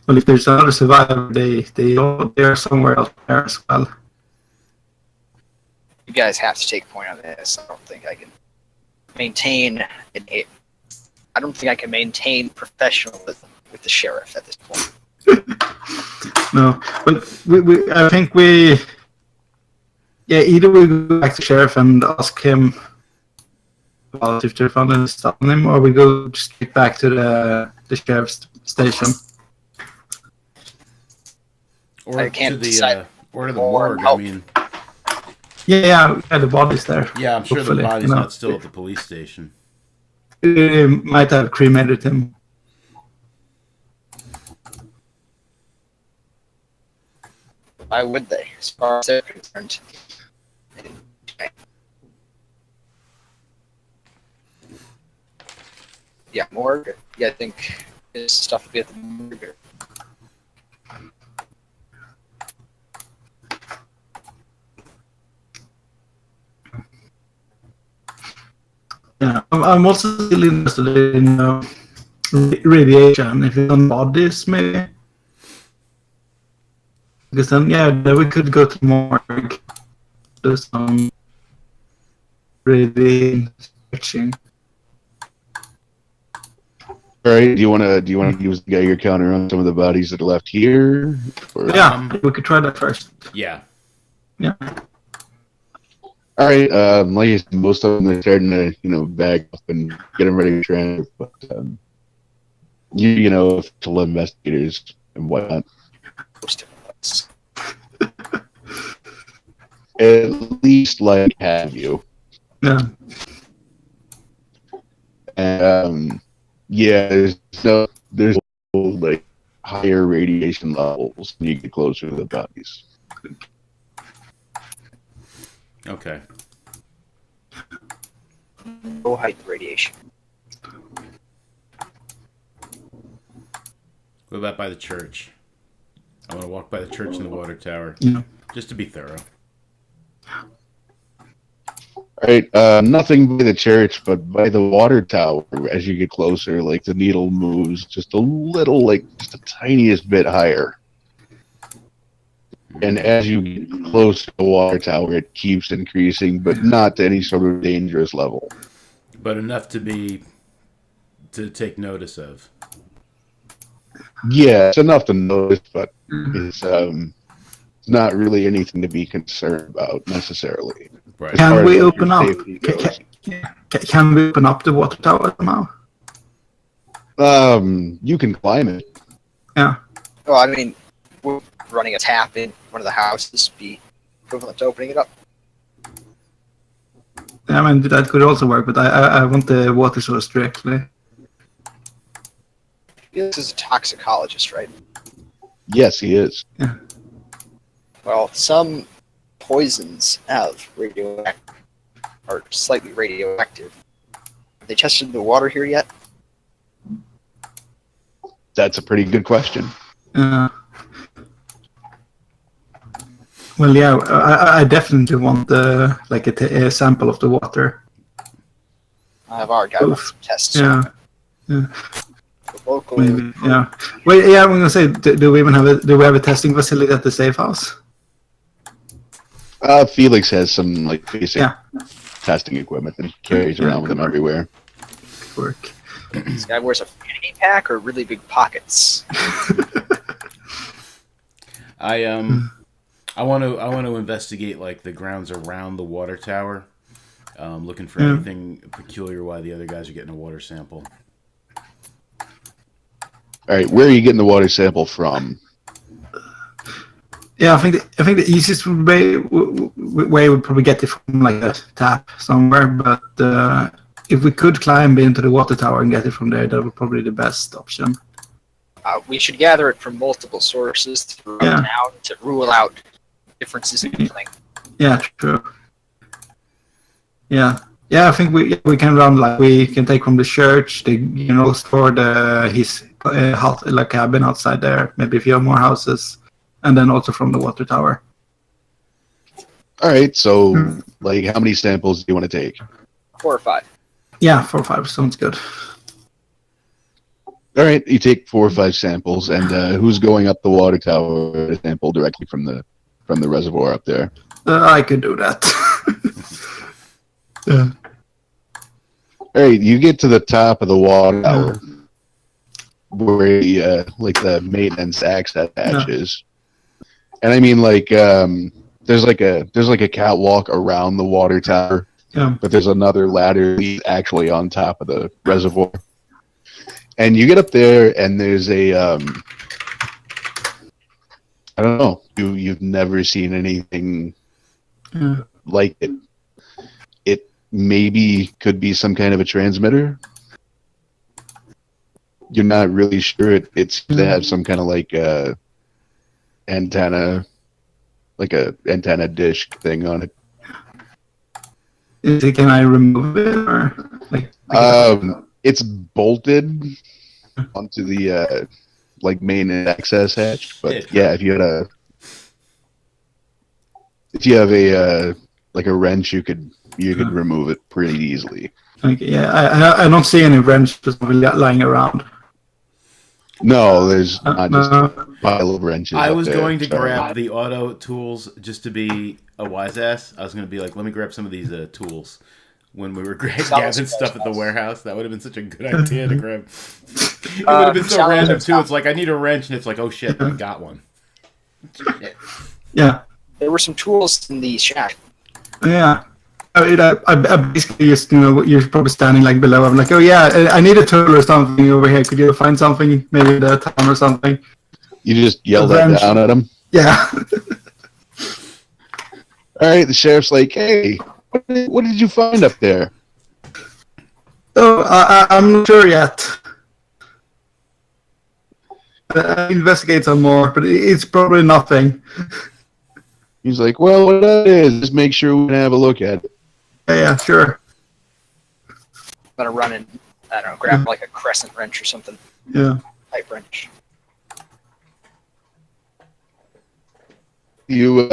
Well, if there's another survivor, they are somewhere else there as well. you guys have to take point on this. I don't think I can maintain I don't think I can maintain professionalism with the sheriff at this point. No, but I think either we go back to sheriff and ask him about if they found any stuff on him, or we go straight back to the sheriff's station. Or I can't to the decide. or to the Or morgue. I help. mean, Yeah, the body's there. yeah, I'm sure Hopefully, the body's you know. not still at the police station. They might have cremated him. Why would they, as far as they're concerned? Yeah, morgue. Yeah, I think his stuff would be at the morgue. Yeah, I'm also still interested in radiation. If it's on bodies, maybe. Because then we could go to morgue, do some radiation searching. All right. Do you want to use the Geiger counter on some of the bodies that are left here? Or... Yeah, we could try that first. Yeah. Yeah. All right. Like I said, most of them are starting to bag up and get them ready to transfer. But official investigators and whatnot. At least have you. Yeah. And there's no higher radiation levels when you get closer to the bodies. Okay. Low height radiation. What about by the church? I want to walk by the church and the water tower. Yeah. Just to be thorough. All right, nothing by the church, but by the water tower. As you get closer, the needle moves just a little, just the tiniest bit higher. And as you get close to the water tower, it keeps increasing, but not to any sort of dangerous level. But enough to take notice of. Yeah, it's enough to notice, but it's not really anything to be concerned about necessarily. Right. Can we open up? Can we open up the water tower now? You can climb it. Yeah. Well, I mean, would running a tap in one of the houses be equivalent to opening it up? I mean, that could also work, but I want the water source directly. This is a toxicologist, right? Yes, he is. Yeah. Well, some poisons have are slightly radioactive. Have they tested the water here yet? That's a pretty good question. Well, yeah, I definitely want a sample of the water. I have our guy run some tests. Yeah. Local. Maybe. Yeah. Well, yeah, I'm gonna say, do we have a testing facility at the safe house? Felix has some basic Yeah. testing equipment and carries around with him everywhere. Work. This guy wears a fanny pack or really big pockets. I want to investigate the grounds around the water tower, looking for anything peculiar why the other guys are getting a water sample. All right, where are you getting the water sample from? Yeah, I think the easiest way would probably get it from a tap somewhere, but if we could climb into the water tower and get it from there, that would probably be the best option. We should gather it from multiple sources throughout town to rule out differences in length. Yeah, true. Yeah, I think we can run like we can take from the church, store his house, like cabin outside there, maybe a few more houses, and then also from the water tower. All right, so like, how many samples do you want to take? 4 or 5. Yeah, 4 or 5 sounds good. All right, you take 4 or 5 samples, and who's going up the water tower to sample directly from the reservoir up there? I could do that. Yeah. All right, you get to the top of the water tower where like the maintenance access hatch is, and I mean like there's like a catwalk around the water tower, but there's another ladder actually on top of the reservoir, and you get up there and there's a I don't know, you've never seen anything like it. Maybe could be some kind of a transmitter. You're not really sure. It's to have some kind of like antenna, like a antenna dish thing on it. Can I remove it or like? It's bolted onto the like main access hatch. But yeah, if you have a like a wrench, you could remove it pretty easily. Okay, yeah, I don't see any wrenches lying around. No, there's not just a pile of wrenches. I was going to grab the auto tools just to be a wise ass. I was going to be like, let me grab some of these tools when we were gathering stuff at the warehouse. That would have been such a good idea to grab. It would have been so random too. It's like, I need a wrench, and it's like, oh shit, I got one. Yeah. There were some tools in the shack. Yeah. I basically just, you're probably standing like below. I'm like, oh yeah, I need a tool or something over here. Could you find something? Maybe the town or something. You just yell that down at him? Yeah. All right, the sheriff's like, hey, what did you find up there? Oh, I'm not sure yet. I investigate some more, but it's probably nothing. He's like, well, what that is, just make sure we can have a look at it. Yeah, sure. I'm gonna run and, I don't know, grab like a crescent wrench or something. Yeah. Pipe wrench. You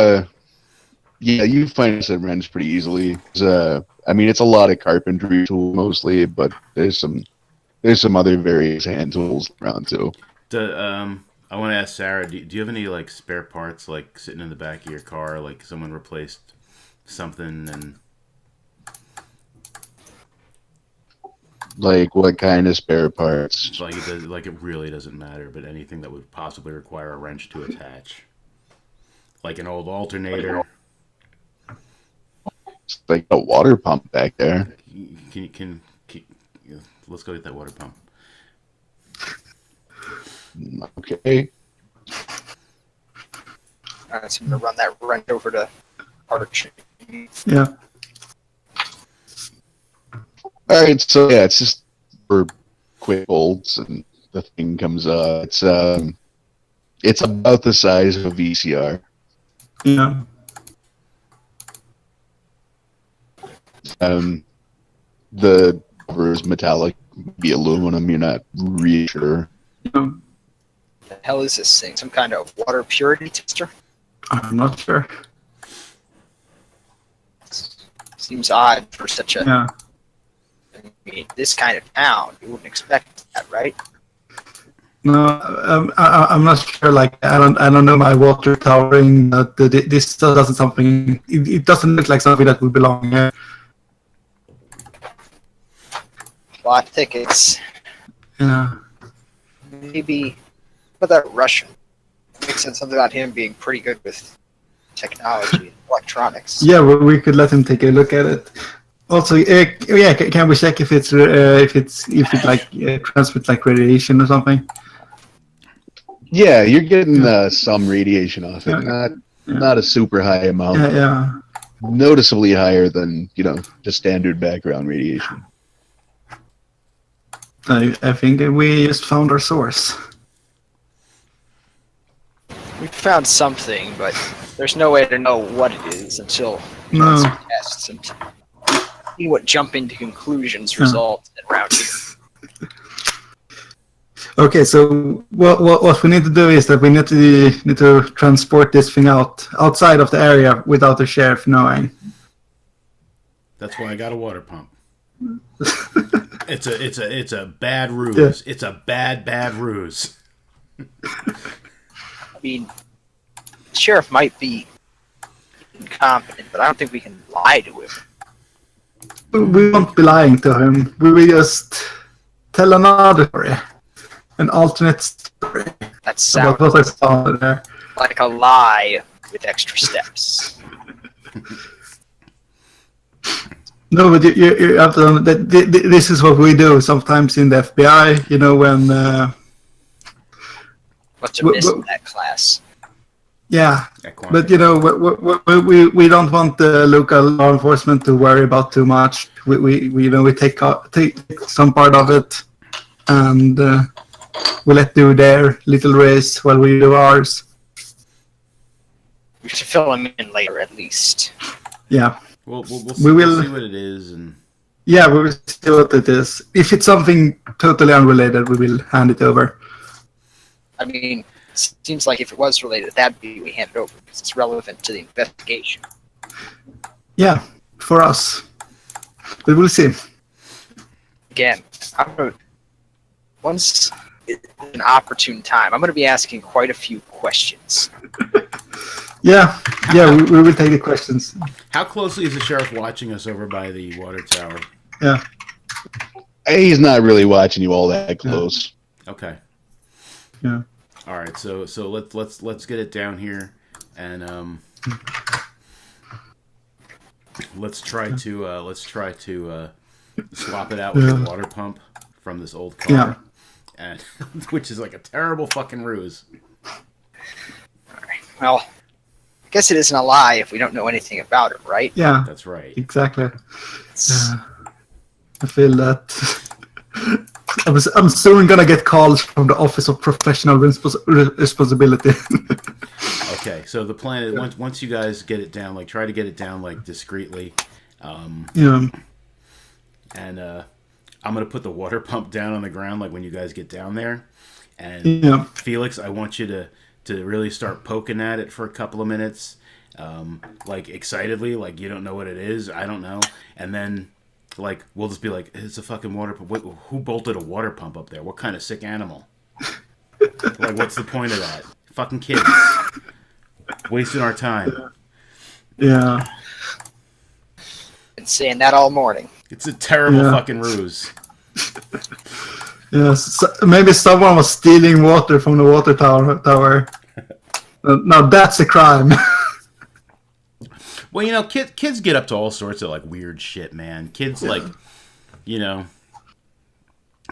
find some wrench pretty easily. I mean, it's a lot of carpentry tools mostly, but there's some other various hand tools around too. I want to ask Sarah, do you have any like spare parts like sitting in the back of your car, like someone replaced something and like what kind of spare parts? like it really doesn't matter, but anything that would possibly require a wrench to attach, like an old alternator. It's like a water pump back there. Can let's go get that water pump. Okay. Alright, so I'm gonna run that wrench over to Arch. Yeah. Alright, so yeah, it's just for quick bolts and the thing comes up. It's about the size of a VCR. Yeah. The cover is metallic, maybe aluminum, you're not really sure. Yeah. The hell is this thing? Some kind of water purity tester? I'm not sure. Seems odd for such a... Yeah. I mean, this kind of town. You wouldn't expect that, right? No, I'm not sure. Like, I don't know my water towering. This still doesn't something. It doesn't look like something that would belong here. Plot tickets. Yeah. Maybe. What about that Russian? Makes sense something about him being pretty good with technology and electronics. Yeah, we could let him take a look at it. Also, yeah, can we check if it transmits like radiation or something? Yeah, you're getting some radiation off it. Not a super high amount. Yeah. Noticeably higher than just standard background radiation. I think we just found our source. We found something, but there's no way to know what it is until we No. run some tests and see what jumping to conclusions result in around here. Okay, so what we need to do is that we need to transport this thing outside of the area without the sheriff knowing. That's why I got a water pump. It's a bad ruse. Yeah. It's a bad ruse. I mean, the sheriff might be incompetent, but I don't think we can lie to him. We won't be lying to him. We will just tell another story, an alternate story That sounds about what I saw there. like a lie with extra steps. No, but you have to. This is what we do sometimes in the FBI. You know when. What's amiss in that class? Yeah, That but you know we don't want the local law enforcement to worry about too much. We take some part of it, and we let do their little race while we do ours. We should fill him in later, at least. Yeah. We'll will- see what it is, and Yeah, we will see what it is. If it's something totally unrelated, we will hand it over. I mean, it seems like if it was related, that'd be we hand it over because it's relevant to the investigation. Yeah, for us. But we'll see. Again, once it's an opportune time, I'm going to be asking quite a few questions. Yeah, we will take the questions. how closely is the sheriff watching us over by the water tower? Yeah. He's not really watching you all that close. Okay. Yeah. All right. So let's get it down here, and let's try to swap it out with the water pump from this old car, Yeah. and which is like a terrible fucking ruse. All right. Well, I guess it isn't a lie if we don't know anything about it, right? Yeah, That's right. exactly. I feel that I'm soon gonna get calls from the Office of Professional Responsibility. Okay. So the plan is once you guys get it down, like try to get it down like discreetly, Yeah. and I'm gonna put the water pump down on the ground like when you guys get down there, and Yeah. Felix, I want you to really start poking at it for a couple of minutes, like excitedly, like you don't know what it is, I don't know, and then like we'll just be like, it's a fucking water pump. Who bolted a water pump up there? What kind of sick animal? Like, what's the point of that? Fucking kids, wasting our time. Yeah. Been saying that all morning. It's a terrible Yeah. fucking ruse. Yes. So maybe someone was stealing water from the water tower. Now that's a crime. Well, you know, kids get up to all sorts of like weird shit, man. Kids like, you know,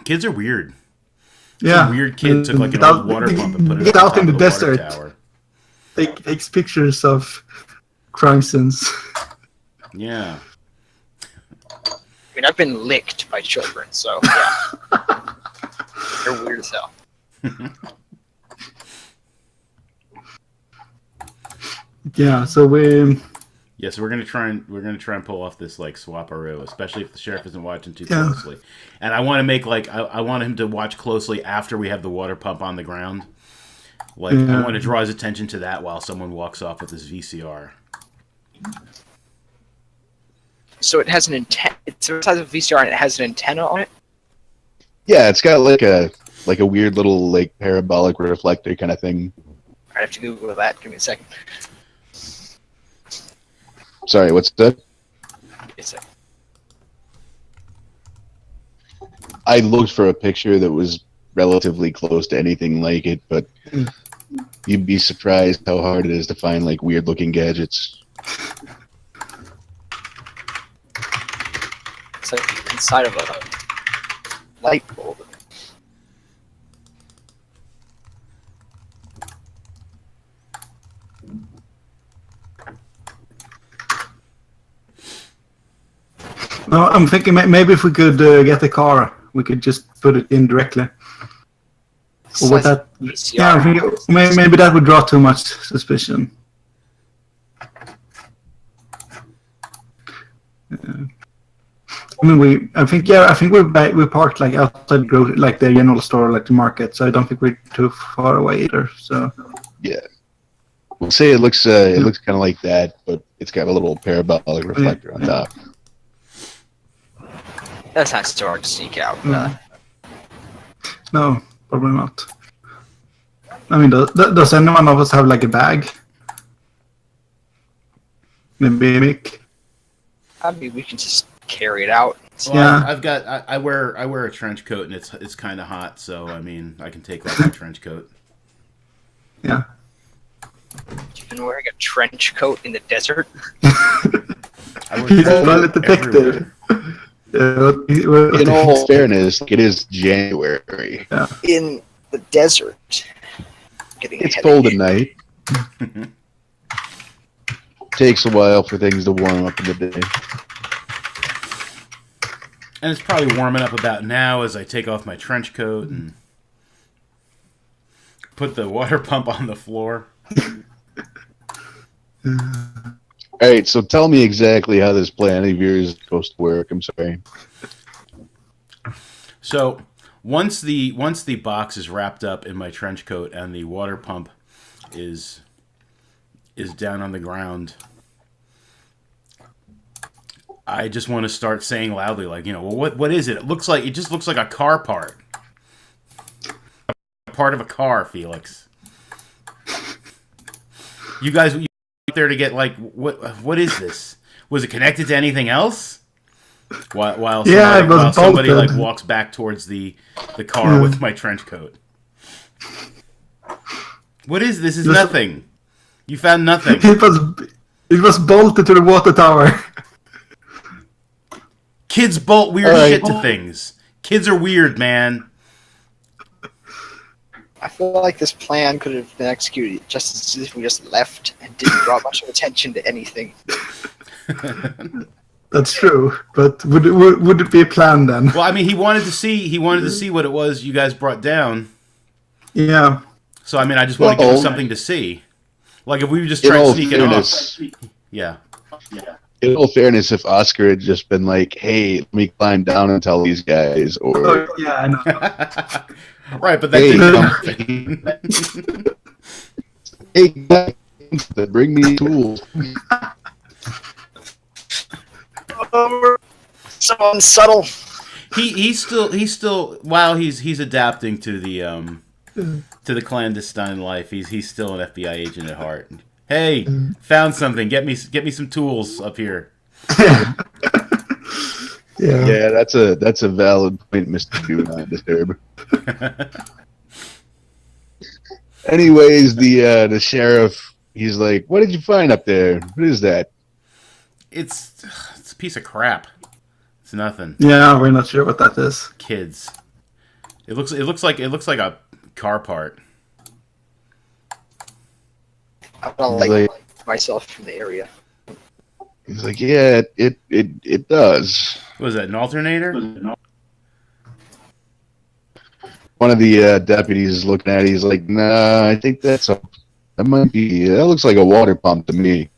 kids are weird. Yeah. Some weird kid took like an Get out- old water pump and put it get on out top in of the water desert. tower. Takes pictures of crime scenes. Yeah. I mean, I've been licked by children, so yeah. They're weird as hell. Yeah. So we. Yeah, so we're gonna try and pull off this like swaparoo, especially if the sheriff isn't watching too Yeah. closely. And I want to make like I want him to watch closely after we have the water pump on the ground. Like I Yeah. want to draw his attention to that while someone walks off with his VCR. So it has an antenna. It's the size of a VCR, and it has an antenna on it. Yeah, it's got like a weird little like parabolic reflector kind of thing. I have to Google that. Give me a second. Sorry, what's that? It's a, I looked for a picture that was relatively close to anything like it, but you'd be surprised how hard it is to find like weird looking gadgets. it's like the inside of a light bulb. No, I'm thinking maybe if we could get the car we could just put it in directly. Or would that? VCR. Yeah, I think maybe that would draw too much suspicion. I mean, I think we parked like outside like the general store, like the market. So I don't think we're too far away either. So Yeah. We'll say it looks kind of like that, but it's got a little parabolic reflector on top. That's not so hard to sneak out. No, probably not. I mean, does anyone of us have like a bag? Maybe Mick. I mean, we can just carry it out. Well, Yeah. I've got. I wear a trench coat, and it's kind of hot, so I mean, I can take off my trench coat. Yeah. You've been wearing a trench coat in the desert? I wear He's trench a coat detective. everywhere. In all fairness, it is January. Yeah. In the desert. Getting It's ahead cold of at you. night. Takes a while for things to warm up in the day. And it's probably warming up about now as I take off my trench coat and put the water pump on the floor. All right, so tell me exactly how this plan of yours goes to work. I'm sorry. So once the box is wrapped up in my trench coat and the water pump is down on the ground, I just want to start saying loudly, like, well, what is it? It just looks like a car part. A part of a car, Felix. You guys out there to get like what is this? Was it connected to anything else? While somebody like walks back towards the car with my trench coat. What is this? Is nothing. You found nothing. It was bolted to the water tower. Kids bolt weird shit to things. Kids are weird, man. I feel like this plan could have been executed just as if we just left and didn't draw much of attention to anything. That's true, but would it be a plan then? Well, I mean, he wanted to see what it was you guys brought down. Yeah. So I mean, I just want to give him something to see. Like if we just tried sneaking off. Yeah. In all fairness, if Oscar had just been like, "Hey, let me climb down and tell these guys," or Oh, yeah, I know. Right, but that didn't happen. Hey, guys, bring me tools. So unsubtle. He's still while he's adapting to the clandestine life. He's still an FBI agent at heart. Hey, found something. Get me some tools up here. Yeah, that's a valid point, Mr. Do Not Disturb. Anyways, the sheriff, he's like, "What did you find up there? What is that?" It's a piece of crap. It's nothing. Yeah, we're not sure what that is. Kids. It looks like a car part. I don't like myself from the area. He's like, "Yeah, it does." What was that, an alternator? One of the deputies is looking at it. He's like, "Nah, I think that looks like a water pump to me."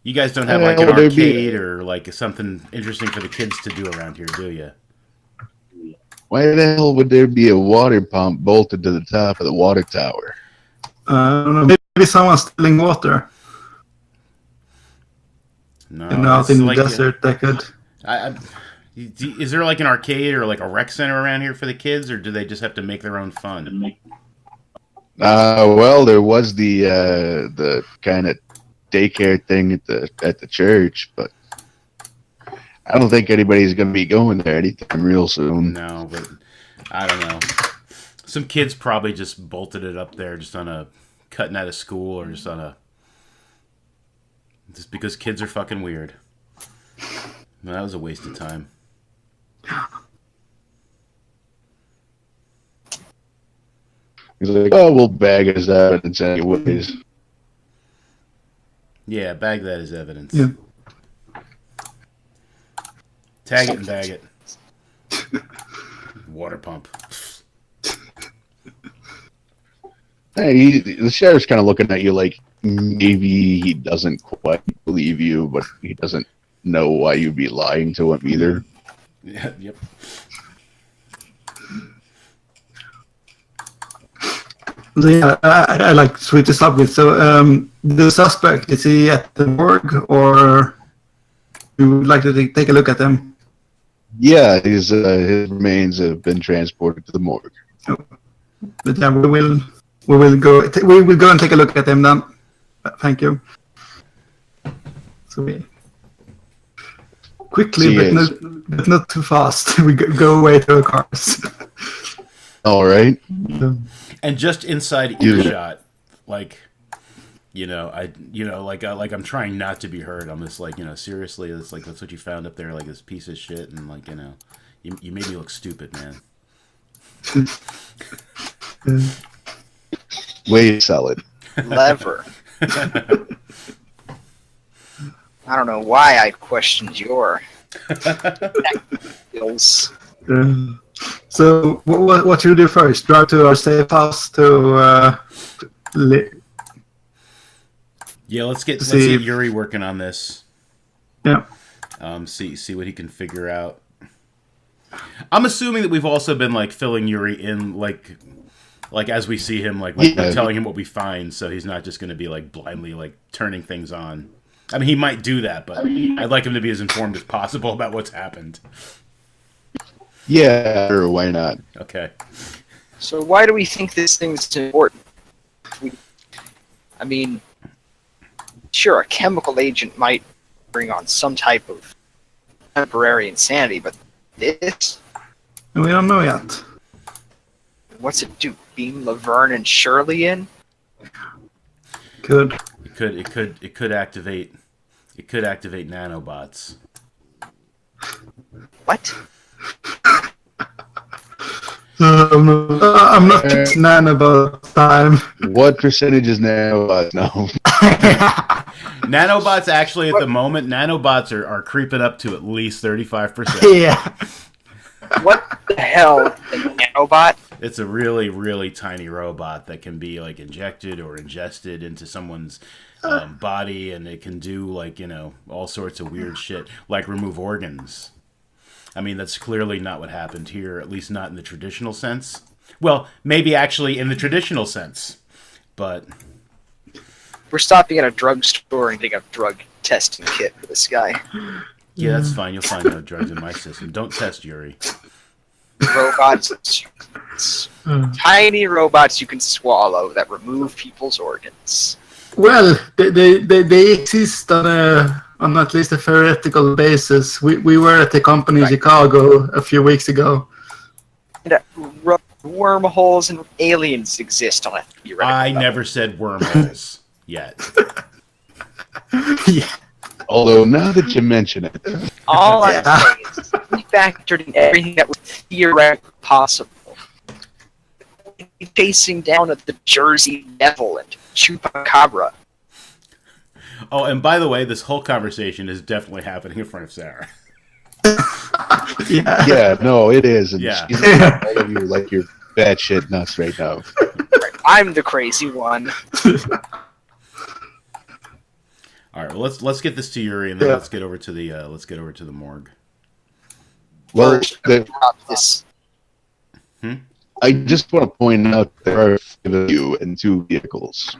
You guys don't have like an arcade or like something interesting for the kids to do around here, do you? Why the hell would there be a water pump bolted to the top of the water tower? I don't know. Maybe someone's stealing water. No, Out in the like desert, that could. Is there like an arcade or like a rec center around here for the kids, or do they just have to make their own fun? Well, there was the kind of daycare thing at the church, but I don't think anybody's going to be going there anytime real soon. No, but I don't know. Some kids probably just bolted it up there just on a cutting out of school or just because kids are fucking weird. That was a waste of time. He's like, "Oh, we'll bag his evidence anyways." Yeah, bag that as evidence. Yeah. Tag it and bag it. Water pump. Hey, the sheriff's kind of looking at you like maybe he doesn't quite believe you, but he doesn't know why you'd be lying to him either. Yeah, yep. So yeah, I like switch this up with. So the suspect, is he at the morgue, or you would like to take a look at him? Yeah, his remains have been transported to the morgue. But yeah, we will go and take a look at him then. Thank you. So we quickly, but not too fast. We go away to our cars. All right. And just inside earshot, like, I'm trying not to be heard. I'm just like, seriously, it's like, that's what you found up there, like this piece of shit, and like, you made me look stupid, man. Way to sell it. Lever. I don't know why I questioned your skills. So what should we do first? Drive to our safe house to Yeah, let's get Yuri working on this. Yeah. See what he can figure out. I'm assuming that we've also been like filling Yuri in like as we see him, like we're telling him what we find, so he's not just going to be like blindly like turning things on. I mean, he might do that, but I'd like him to be as informed as possible about what's happened. Yeah, sure, why not? Okay. So why do we think this thing's important? I mean, sure, a chemical agent might bring on some type of temporary insanity, but this? We don't know yet. What's it do? Beam Laverne and Shirley in? Could. It could activate nanobots. What? I'm not nan about time. What percentage is nanobots now? Nanobots actually at the moment, nanobots are creeping up to at least 35%. Yeah. What the hell is a nanobot? It's a really, really tiny robot that can be like injected or ingested into someone's body, and it can do like, all sorts of weird shit, like remove organs. I mean, that's clearly not what happened here, at least not in the traditional sense. Well, maybe actually in the traditional sense, but... We're stopping at a drugstore and getting a drug testing kit for this guy. Yeah, that's fine. You'll find no drugs in my system. Don't test Yuri. Robots. Tiny robots you can swallow that remove people's organs. Well, they exist on at least a theoretical basis. We were at the company in Chicago a few weeks ago. And wormholes and aliens exist on a theoretical level. Never said wormholes yet. Yeah. Although, now that you mention it. All I'm saying is we factored in everything that was theoretically possible. Chasing down at the Jersey Devil and Chupacabra. Oh, and by the way, this whole conversation is definitely happening in front of Sarah. Yeah, no, it is. And Yeah. she's all of you like you're batshit nuts right now. I'm the crazy one. All right, well, let's get this to Yuri, and then let's get over to the morgue. Well, Drop this. I just want to point out there are 5 of you and 2 vehicles.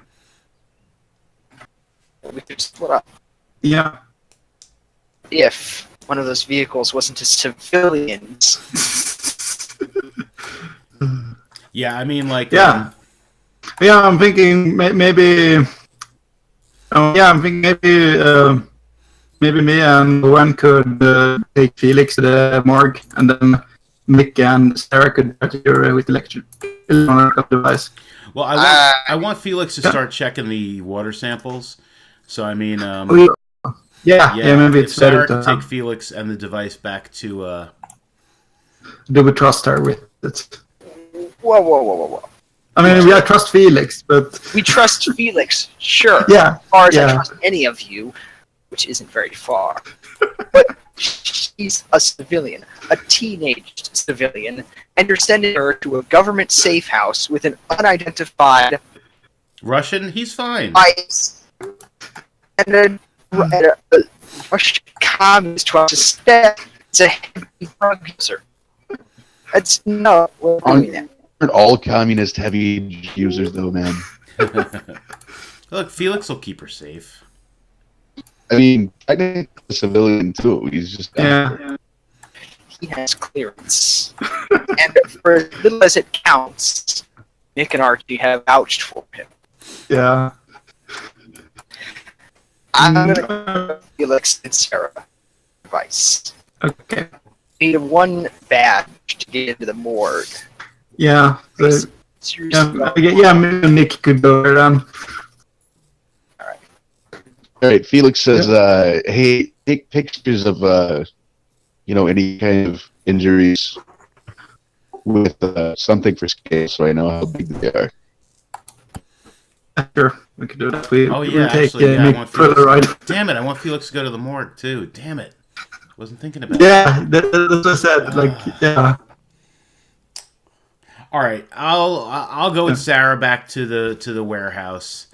We could split up. Yeah. If one of those vehicles wasn't a civilians. Yeah, I mean, like... Yeah. Yeah, I'm thinking maybe... I'm thinking maybe me and Owen could take Felix to the morgue, and then Mick and Sarah could do with electronic device. Well, I want Felix to start checking the water samples. So, I mean... maybe it's Sarah better to can take Felix and the device back to... Do we trust her with it? Whoa. I mean, I trust Felix, but... We trust Felix, sure. Yeah. As far as I trust any of you, which isn't very far. But he's a civilian, a teenage civilian, and you're sending her to a government safe house with an unidentified Russian, he's fine. ICE and a Russian communist who I suspect is a heavy drug user. That's no, we're doing that. Aren't all communist heavy users though, man? Look, Felix will keep her safe. I mean, technically a civilian too. He's just Yeah. He has clearance. And for as little as it counts, Nick and Archie have vouched for him. Yeah. I'm gonna give Felix and Sarah advice. Okay. Need one badge to get into the morgue. Yeah. Seriously, Yeah, maybe Nick could go there then. All right, Felix says, "Hey, take pictures of any kind of injuries with something for scale, so I know how big they are." Sure, we could do that. Oh yeah, take actually, I Nick want for the Felix. ride. Damn it! I want Felix to go to the morgue too. Damn it! Wasn't thinking about it. Yeah, that's what I said. Yeah. All right, I'll go with Sarah back to the warehouse.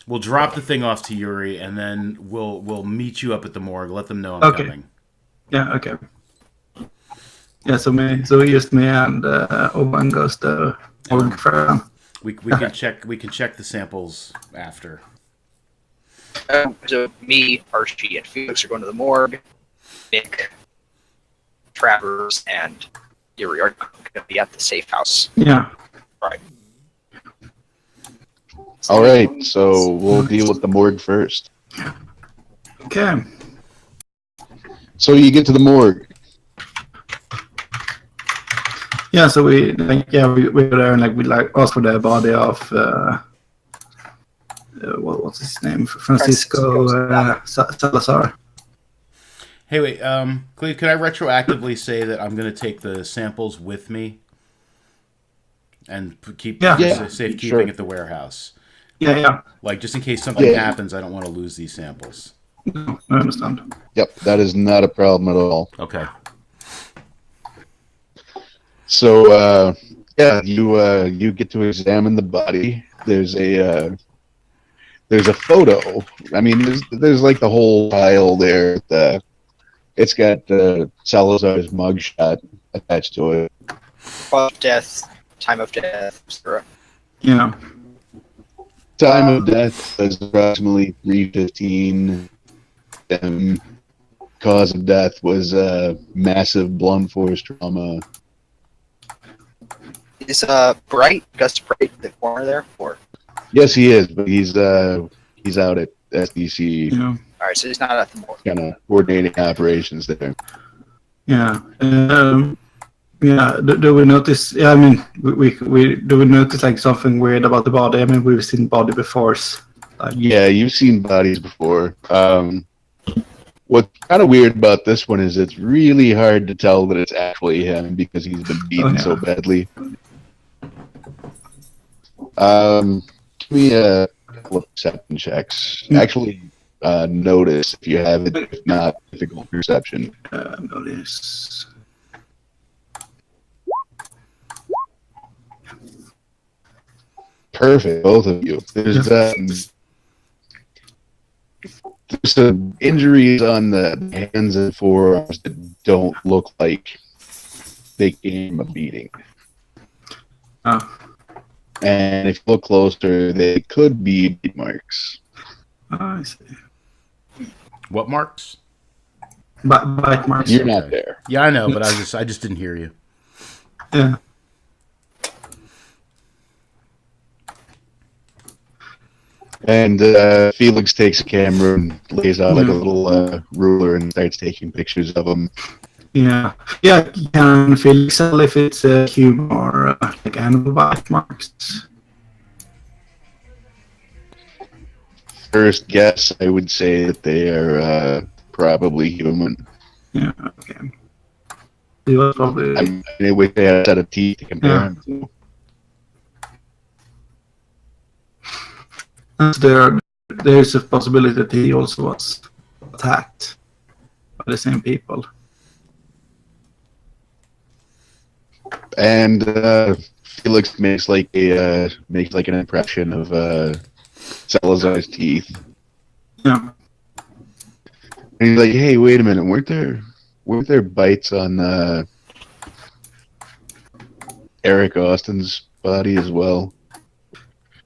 We'll drop the thing off to Yuri, and then we'll meet you up at the morgue. Let them know I'm coming. Yeah. Okay. Yeah. So just me and Oban goes to morgue for. We can check the samples after. So me, Archie, and Felix are going to the morgue. Nick, Travers, and Yuri are going to be at the safe house. Yeah. Right. All right, so we'll deal with the morgue first. Okay. So you get to the morgue. Yeah. So we go there and we ask for the body of what's his name? Francisco Salazar. Hey, wait, Cleve, could I retroactively say that I'm going to take the samples with me and keep safekeeping at the warehouse? Yeah. Like, just in case something happens, I don't want to lose these samples. No, I understand. Yep, that is not a problem at all. Okay. So you get to examine the body. There's a photo. I mean, there's like the whole file there. It's got Salazar's mugshot attached to it. Death, time of death, etc. Yeah. Time of death is approximately 3:15. Cause of death was massive blunt force trauma. Is Gus Bright in the corner there? Or Yes, he is, but he's out at SDC, Yeah. all right, so he's not at the morgue. kind of coordinating operations there. Yeah. Do we notice? Yeah, I mean, we do we notice like something weird about the body? I mean, we've seen body before. Yeah, you've seen bodies before. What's kind of weird about this one is it's really hard to tell that it's actually him because he's been beaten so badly. Give me a couple of perception checks. Actually, notice if you have it, if not, difficult perception. Notice. Perfect, both of you. There's some injuries on the hands and forearms that don't look like they came a beating. Oh. And if you look closer, they could be beat marks. I see. What marks? Bite marks. You're not there. Yeah, I know, but I just didn't hear you. Yeah. And Felix takes a camera and lays out like a little ruler and starts taking pictures of them. Yeah. Can Felix tell if it's human or like animal bite marks? First guess, I would say that they are probably human. Yeah. Okay. He was probably. I wish they had a set of teeth to compare them to. There's a possibility that he also was attacked. the same people. And Felix makes like an impression of Salazar's teeth. Yeah. And he's like, "Hey, wait a minute, weren't there bites on Eric Austin's body as well?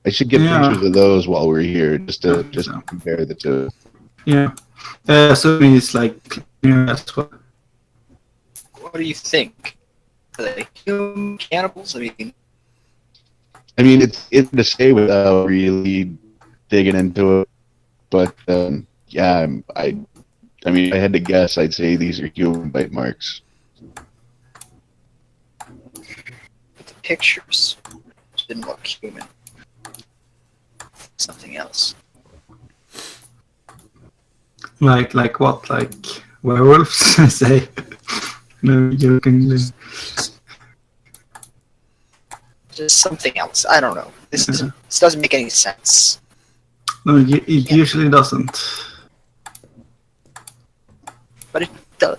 I should get pictures of those while we're here, just to compare the two." Yeah. So he's like, that's what. What do you think? Are they human cannibals? I mean, it's to say without really digging into it, but yeah, I mean, if I had to guess, I'd say these are human bite marks. but the pictures didn't look human. Something else. Like what? Like werewolves? I say. No, jokingly. Just something else. I don't know. This doesn't make any sense. No, it usually doesn't. But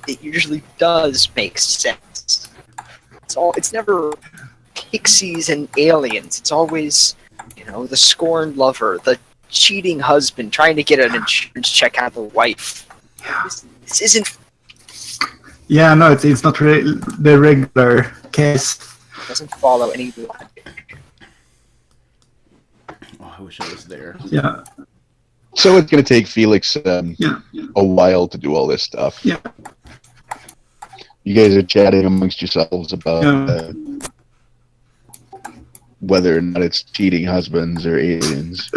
it usually does make sense. It's never pixies and aliens. It's always, the scorned lover, the cheating husband trying to get an insurance check out of the wife. This isn't. Yeah, no, it's not the regular case. It doesn't follow any logic. Oh, I wish I was there. Yeah. So it's going to take Felix a while to do all this stuff. Yeah. You guys are chatting amongst yourselves about whether or not it's cheating husbands or aliens.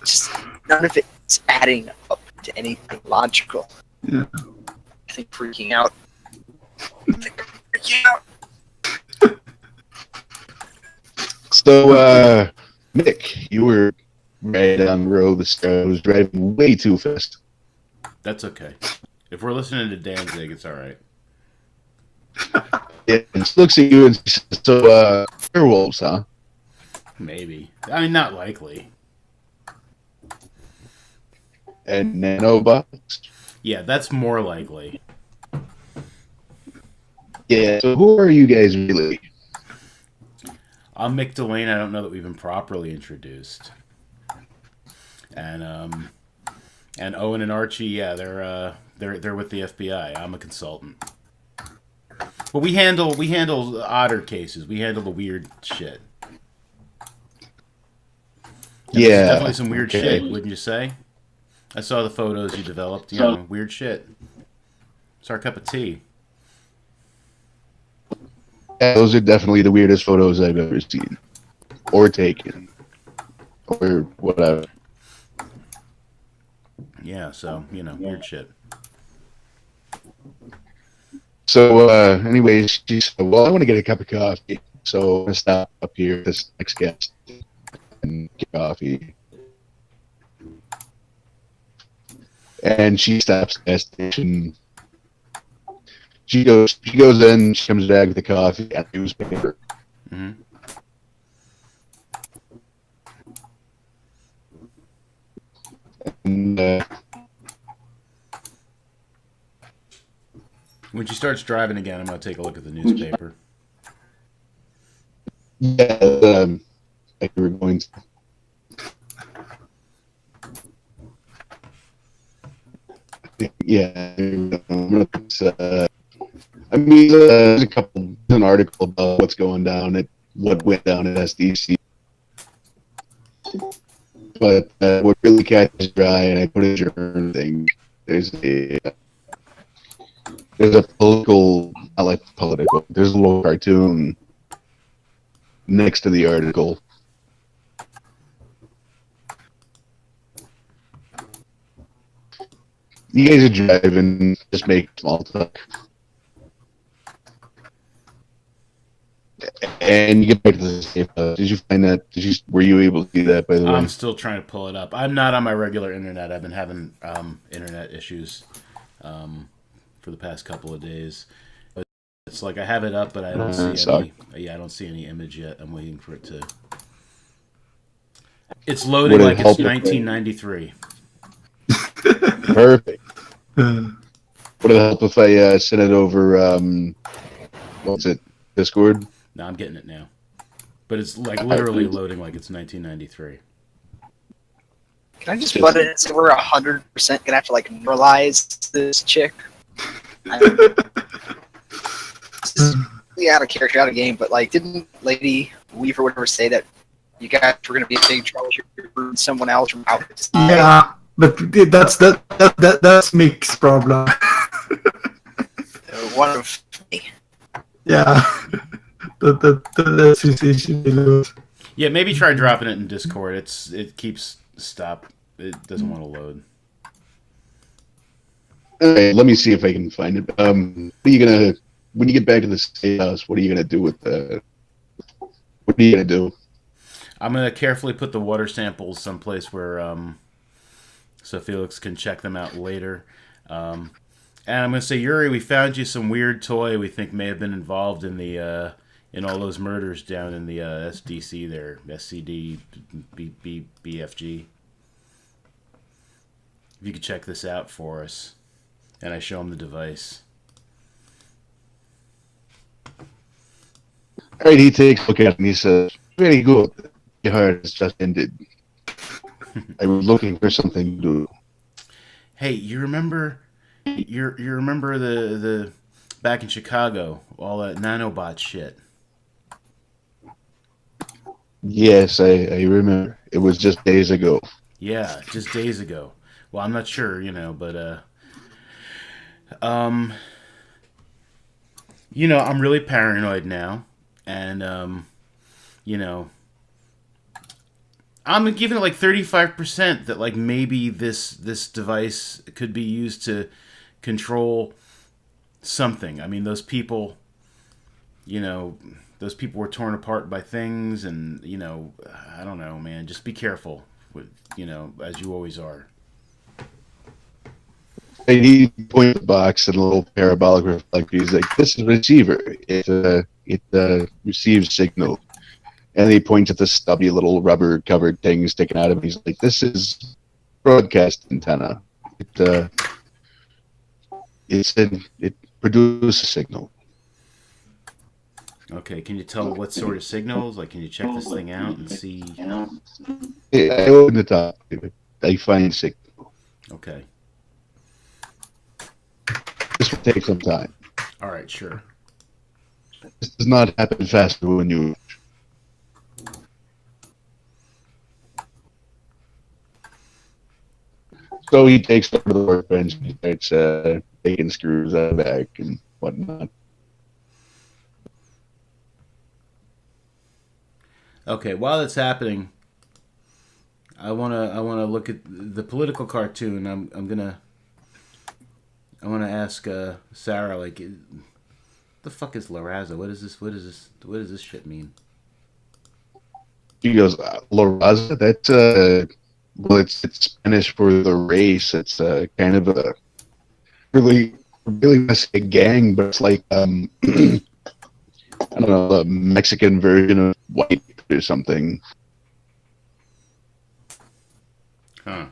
Just none of it's adding up to anything logical. Yeah. I think freaking out. So, Nick, you were right down the road. This guy was driving way too fast. That's okay. If we're listening to Danzig, it's all right. Yeah, and she looks at you and says, "So, werewolves, huh?" Maybe. I mean, not likely. And nanobots? Yeah, that's more likely. Yeah, so who are you guys really? I'm Mick Delane. I don't know that we've been properly introduced. And Owen and Archie, yeah, they're with the FBI. I'm a consultant. But we handle odder cases. We handle the weird shit. And Yeah, there's definitely some weird shit, wouldn't you say? I saw the photos you developed. Weird shit. It's our cup of tea. Yeah, those are definitely the weirdest photos I've ever seen, or taken, or whatever. Yeah, so weird shit. So, anyways, she said, "Well, I want to get a cup of coffee, so I'm gonna stop up here with this next guest and get coffee." And she stops at the gas station. She goes in, she comes back with the coffee and the newspaper. Mm-hmm. And, when she starts driving again, I'm going to take a look at the newspaper. yeah, like we were going to. Yeah, there's an article about what's going down at what went down at SDC. But what really catches your eye, and I put it in your thing, there's a political, I like political. There's a little cartoon next to the article. You guys are driving, just make small talk. And you get back to the safe house. Did you find that? Were you able to see that, by the way? I'm still trying to pull it up. I'm not on my regular internet. I've been having internet issues for the past couple of days. But it's like I have it up, but I don't see any. Yeah, I don't see any image yet. I'm waiting for it to. It's loading like it's 1993. Perfect. Would it help if I sent it over? What's it? Discord. No, I'm getting it now, but it's like literally loading like it's 1993. Can I just put it so we're 100% gonna have to like normalize this chick? This is really out of character, out of game, but like, didn't Lady Weaver or whatever say that you guys were gonna be in big trouble if you recruit someone else from out? Yeah, but that's Mick's problem. One of me. Yeah, that's his issue. Yeah, maybe try dropping it in Discord. It keeps stop. It doesn't want to load. Alright, let me see if I can find it. What are you gonna when you get back to the state house? What are you gonna do with the? What are you gonna do? I'm gonna carefully put the water samples someplace where so Felix can check them out later. And I'm gonna say, Yuri, we found you some weird toy we think may have been involved in the in all those murders down in the SDC there, SCD, BFG. If you could check this out for us, and I show him the device. All right, he takes a look at it and he says, "Very good. Your heart has just ended. I was looking for something to do." Hey, you remember? You remember the back in Chicago, all that nanobot shit? Yes, I remember. It was just days ago. Yeah, just days ago. Well, I'm not sure, but I'm really paranoid now, and I'm giving it like 35% that like maybe this device could be used to control something. I mean, those people were torn apart by things, and I don't know, man. Just be careful with as you always are. And he points at the box and a little parabolic reflector. He's like, "This is a receiver. It receives signal." And he points at the stubby little rubber covered thing sticking out of him. He's like, "This is broadcast antenna. It produces signal." Okay, can you tell what sort of signals? Like, can you check this thing out and see? Yeah, I open the top. I find signal. Okay. This will take some time. All right, sure. This does not happen faster when you. So he takes over the workbench and he starts taking screws out of the back and whatnot. Okay, while that's happening, I wanna look at the political cartoon. I wanna ask Sarah, like, the fuck is La Raza? What is this? What does this shit mean? She goes, "La Raza? That's well, it's Spanish for the race. It's kind of a really not say a gang, but it's like I don't know, a Mexican version of white or something." Huh.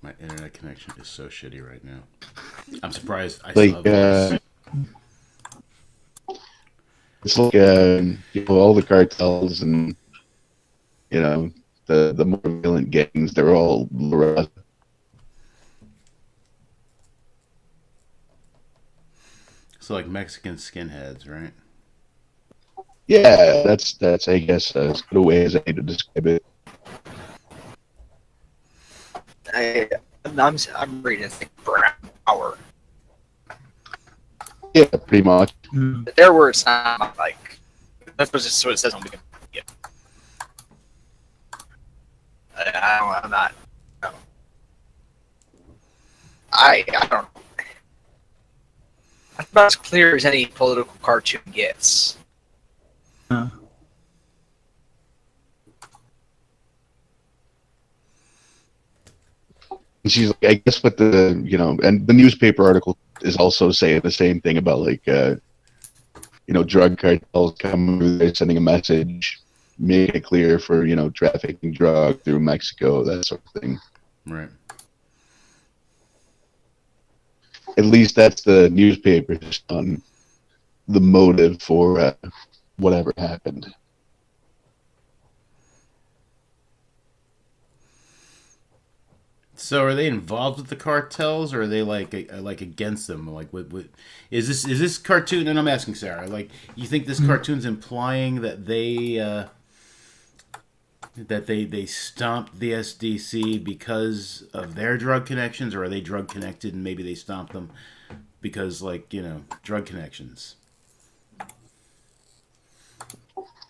My internet connection is so shitty right now. I'm surprised I still have this. It's like all the cartels and the more violent gangs. They're all La Raza. So like Mexican skinheads, right? Yeah, that's I guess as good a way as any to describe it. I'm reading to think brown power. Yeah, pretty much. But their words sound like that's what it says on Wikipedia. I'm not. No. I don't. That's about as clear as any political cartoon gets. Yeah. And she's like, I guess what and the newspaper article is also saying the same thing about like drug cartels coming over there, sending a message, make it clear for, trafficking drug through Mexico, that sort of thing. Right. At least that's the newspaper on the motive for whatever happened. So are they involved with the cartels, or are they like against them? Like, what is this cartoon? And I'm asking Sarah, like, you think this cartoon's implying that they stomped the SDC because of their drug connections, or are they drug connected and maybe they stomped them because, like, drug connections?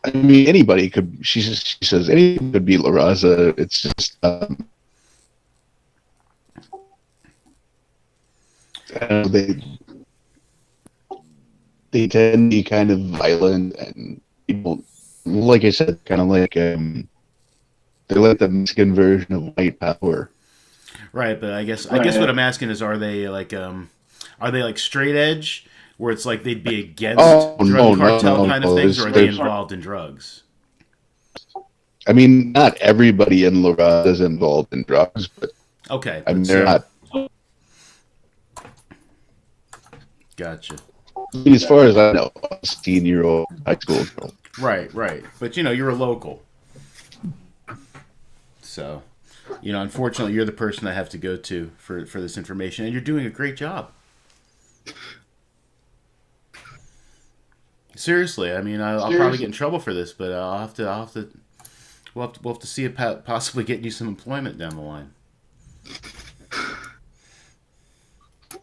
I mean, anybody could. She says anyone could be La Raza. It's just they tend to be kind of violent and people, like I said, kind of like they're like the Mexican version of white power. Right, but I guess what I'm asking is, are they like straight edge, where it's like they'd be against drug cartel kind of things, or are they involved in drugs? I mean, not everybody in La Raza is involved in drugs, but okay, I mean, they're not. Gotcha. I mean, as far as I know, a 16-year-old high school girl. Right. But you're a local, so unfortunately, you're the person I have to go to for this information, and you're doing a great job. Seriously, I mean, I'll probably get in trouble for this, but we'll have to see about possibly getting you some employment down the line.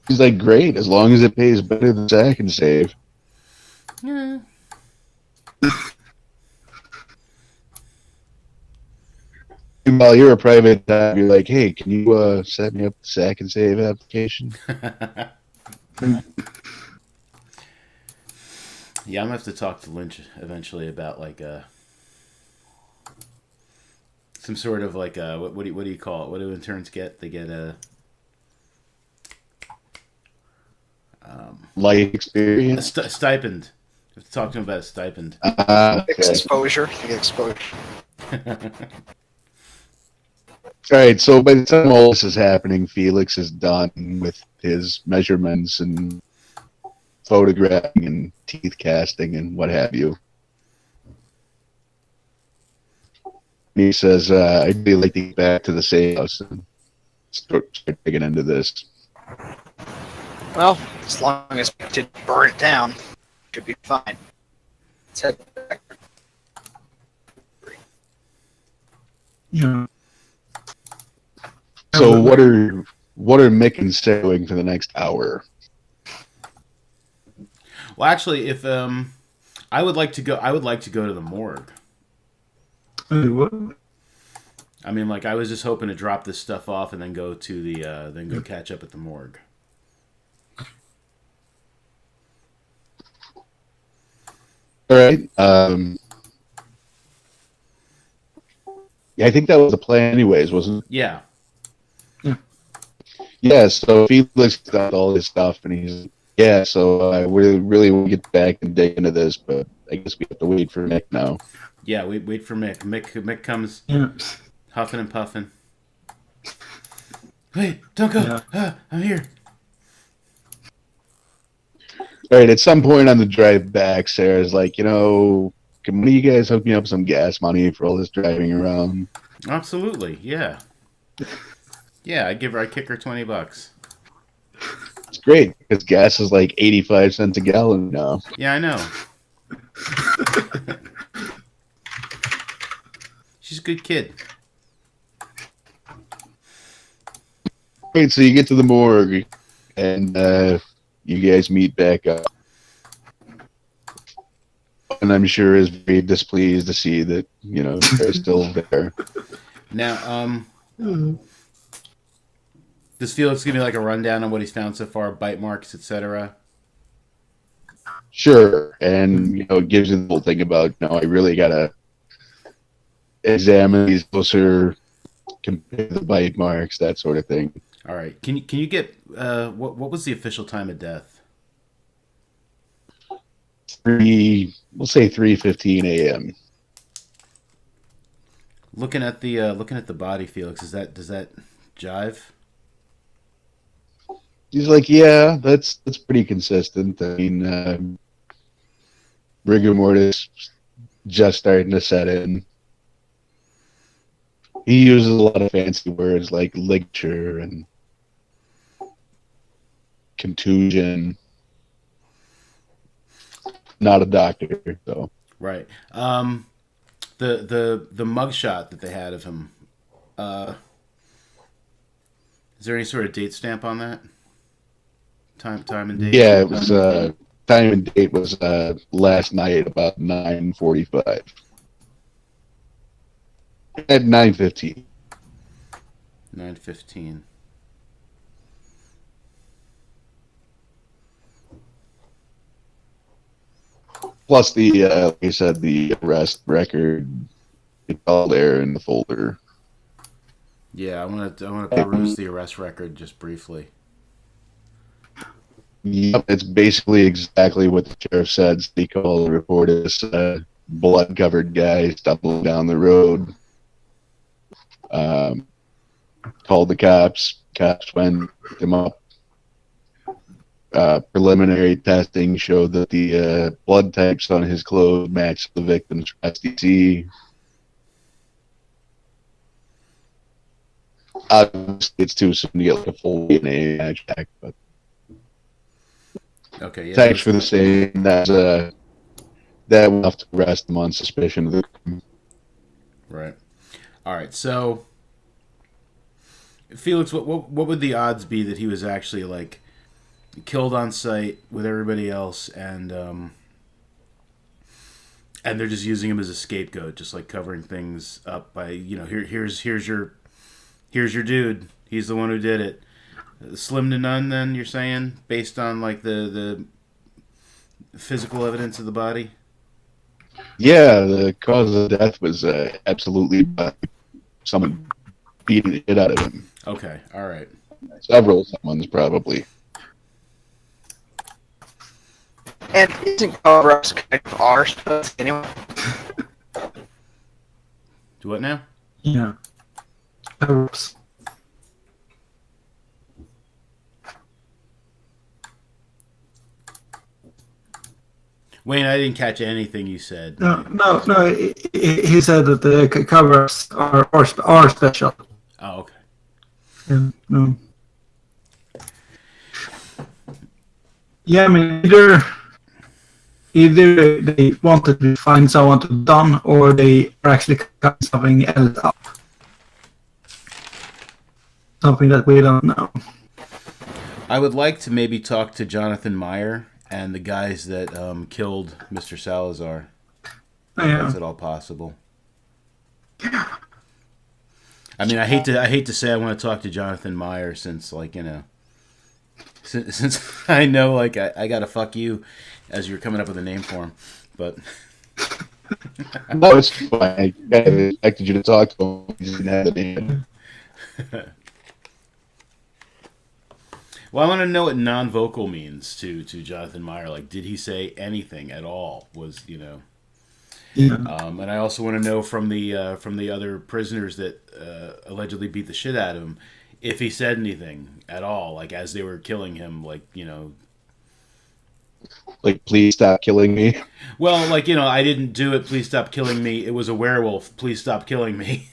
He's like, great, as long as it pays better than I can save. Yeah. While you're a private, you're like, hey, can you set me up the Sack and Save application? Yeah, I'm gonna have to talk to Lynch eventually about like some sort of like what do you call it? What do interns get? They get a life experience, a stipend. I have to talk to him about a stipend. Okay. Exposure. Exposure. All right, so by the time all this is happening, Felix is done with his measurements and photographing and teeth casting and what have you. And he says, I'd really like to get back to the safe house and start digging into this. Well, as long as we didn't burn it down, should be fine. Let's head back. Yeah. So what are Mick and Sarah doing for the next hour? Well, actually, if I would like to go to the morgue. What? I mean, like, I was just hoping to drop this stuff off and then go to the then go catch up at the morgue. All right. Yeah, I think that was the plan, anyways, wasn't it? Yeah. Yeah. So Felix got all this stuff, and he's yeah. So I really want to get back and dig into this, but I guess we have to wait for Mick now. Yeah, we wait for Mick. Mick comes huffing and puffing. Wait, don't go. Yeah. I'm here. All right. At some point on the drive back, Sarah's like, can one of you guys hook me up some gas money for all this driving around? Absolutely, yeah. Yeah, I kick her $20. It's great because gas is like 85 cents a gallon now. Yeah, I know. She's a good kid. Right, so you get to the morgue, and you guys meet back up. And I'm sure is very displeased to see that, they're still there. Now, does Felix give me like a rundown on what he's found so far, bite marks, etc.? Sure, and it gives you the whole thing about I really gotta examine these closer, compare the bite marks, that sort of thing. All right, can you get what was the official time of death? we'll say 3:15 a.m. Looking at the body, Felix, does that jive? He's like, yeah, that's pretty consistent. I mean, rigor mortis just starting to set in. He uses a lot of fancy words like ligature and contusion. Not a doctor, so. Right. The mugshot that they had of him. Is there any sort of date stamp on that? Time and date. Yeah, it was time and date was last night about 9:45 at 9:15. 9:15. Plus the like I said, the arrest record. It's all there in the folder. Yeah, I want to peruse the arrest record just briefly. Yep, it's basically exactly what the sheriff said. He called the report as blood-covered guy stumbling down the road. Called the cops. Cops went, picked him up. Preliminary testing showed that the blood types on his clothes matched the victim's STC. Obviously, it's too soon to get like a full DNA match back, but okay, yeah. thanks for the same. That went off to arrest him on suspicion of the crime. Right. All right. So, Felix, what would the odds be that he was actually like killed on site with everybody else, and they're just using him as a scapegoat, just like covering things up by here's your dude. He's the one who did it. Slim to none, then, you're saying, based on like the physical evidence of the body? Yeah, the cause of death was absolutely someone beating the shit out of him. Okay, all right. Several someone's probably. And isn't cover-ups kind of our stuff anyway? Do what now? Yeah. Oops. Wayne, I didn't catch anything you said. No. He said that the covers are special. Oh, okay. Yeah, no. Yeah, I mean, either they wanted to find someone to be done, or they are actually cutting something else up. Something that we don't know. I would like to maybe talk to Jonathan Meyer and the guys that killed Mr. Salazar. If that's at all possible. I mean, I hate to say I want to talk to Jonathan Meyer since, like, since I know, like, I gotta fuck you as you're coming up with a name for him, but. No, it's fine. I expected you to talk to him. You didn't have the name. Well, I want to know what non-vocal means to Jonathan Meyer. Like, did he say anything at all? Yeah. And I also want to know from the other prisoners that allegedly beat the shit out of him, if he said anything at all, like as they were killing him, like, Like, please stop killing me. Well, like, I didn't do it. Please stop killing me. It was a werewolf. Please stop killing me.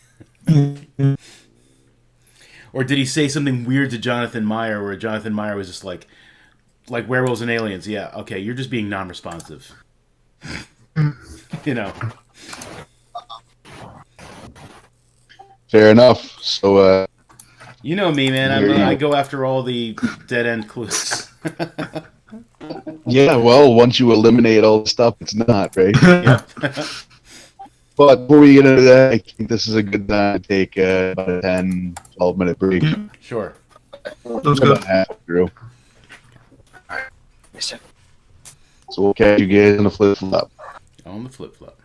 Or did he say something weird to Jonathan Meyer where Jonathan Meyer was just like werewolves and aliens? Yeah, okay, you're just being non-responsive. Fair enough. So, you know me, man. I go after all the dead-end clues. yeah, well, once you eliminate all the stuff, it's not, right? Yeah. But before we get into that, I think this is a good time to take about a 10, 12-minute break. Sure. Let's go. About half through. Yes, sir. So we'll catch you guys on the flip-flop. On the flip-flop.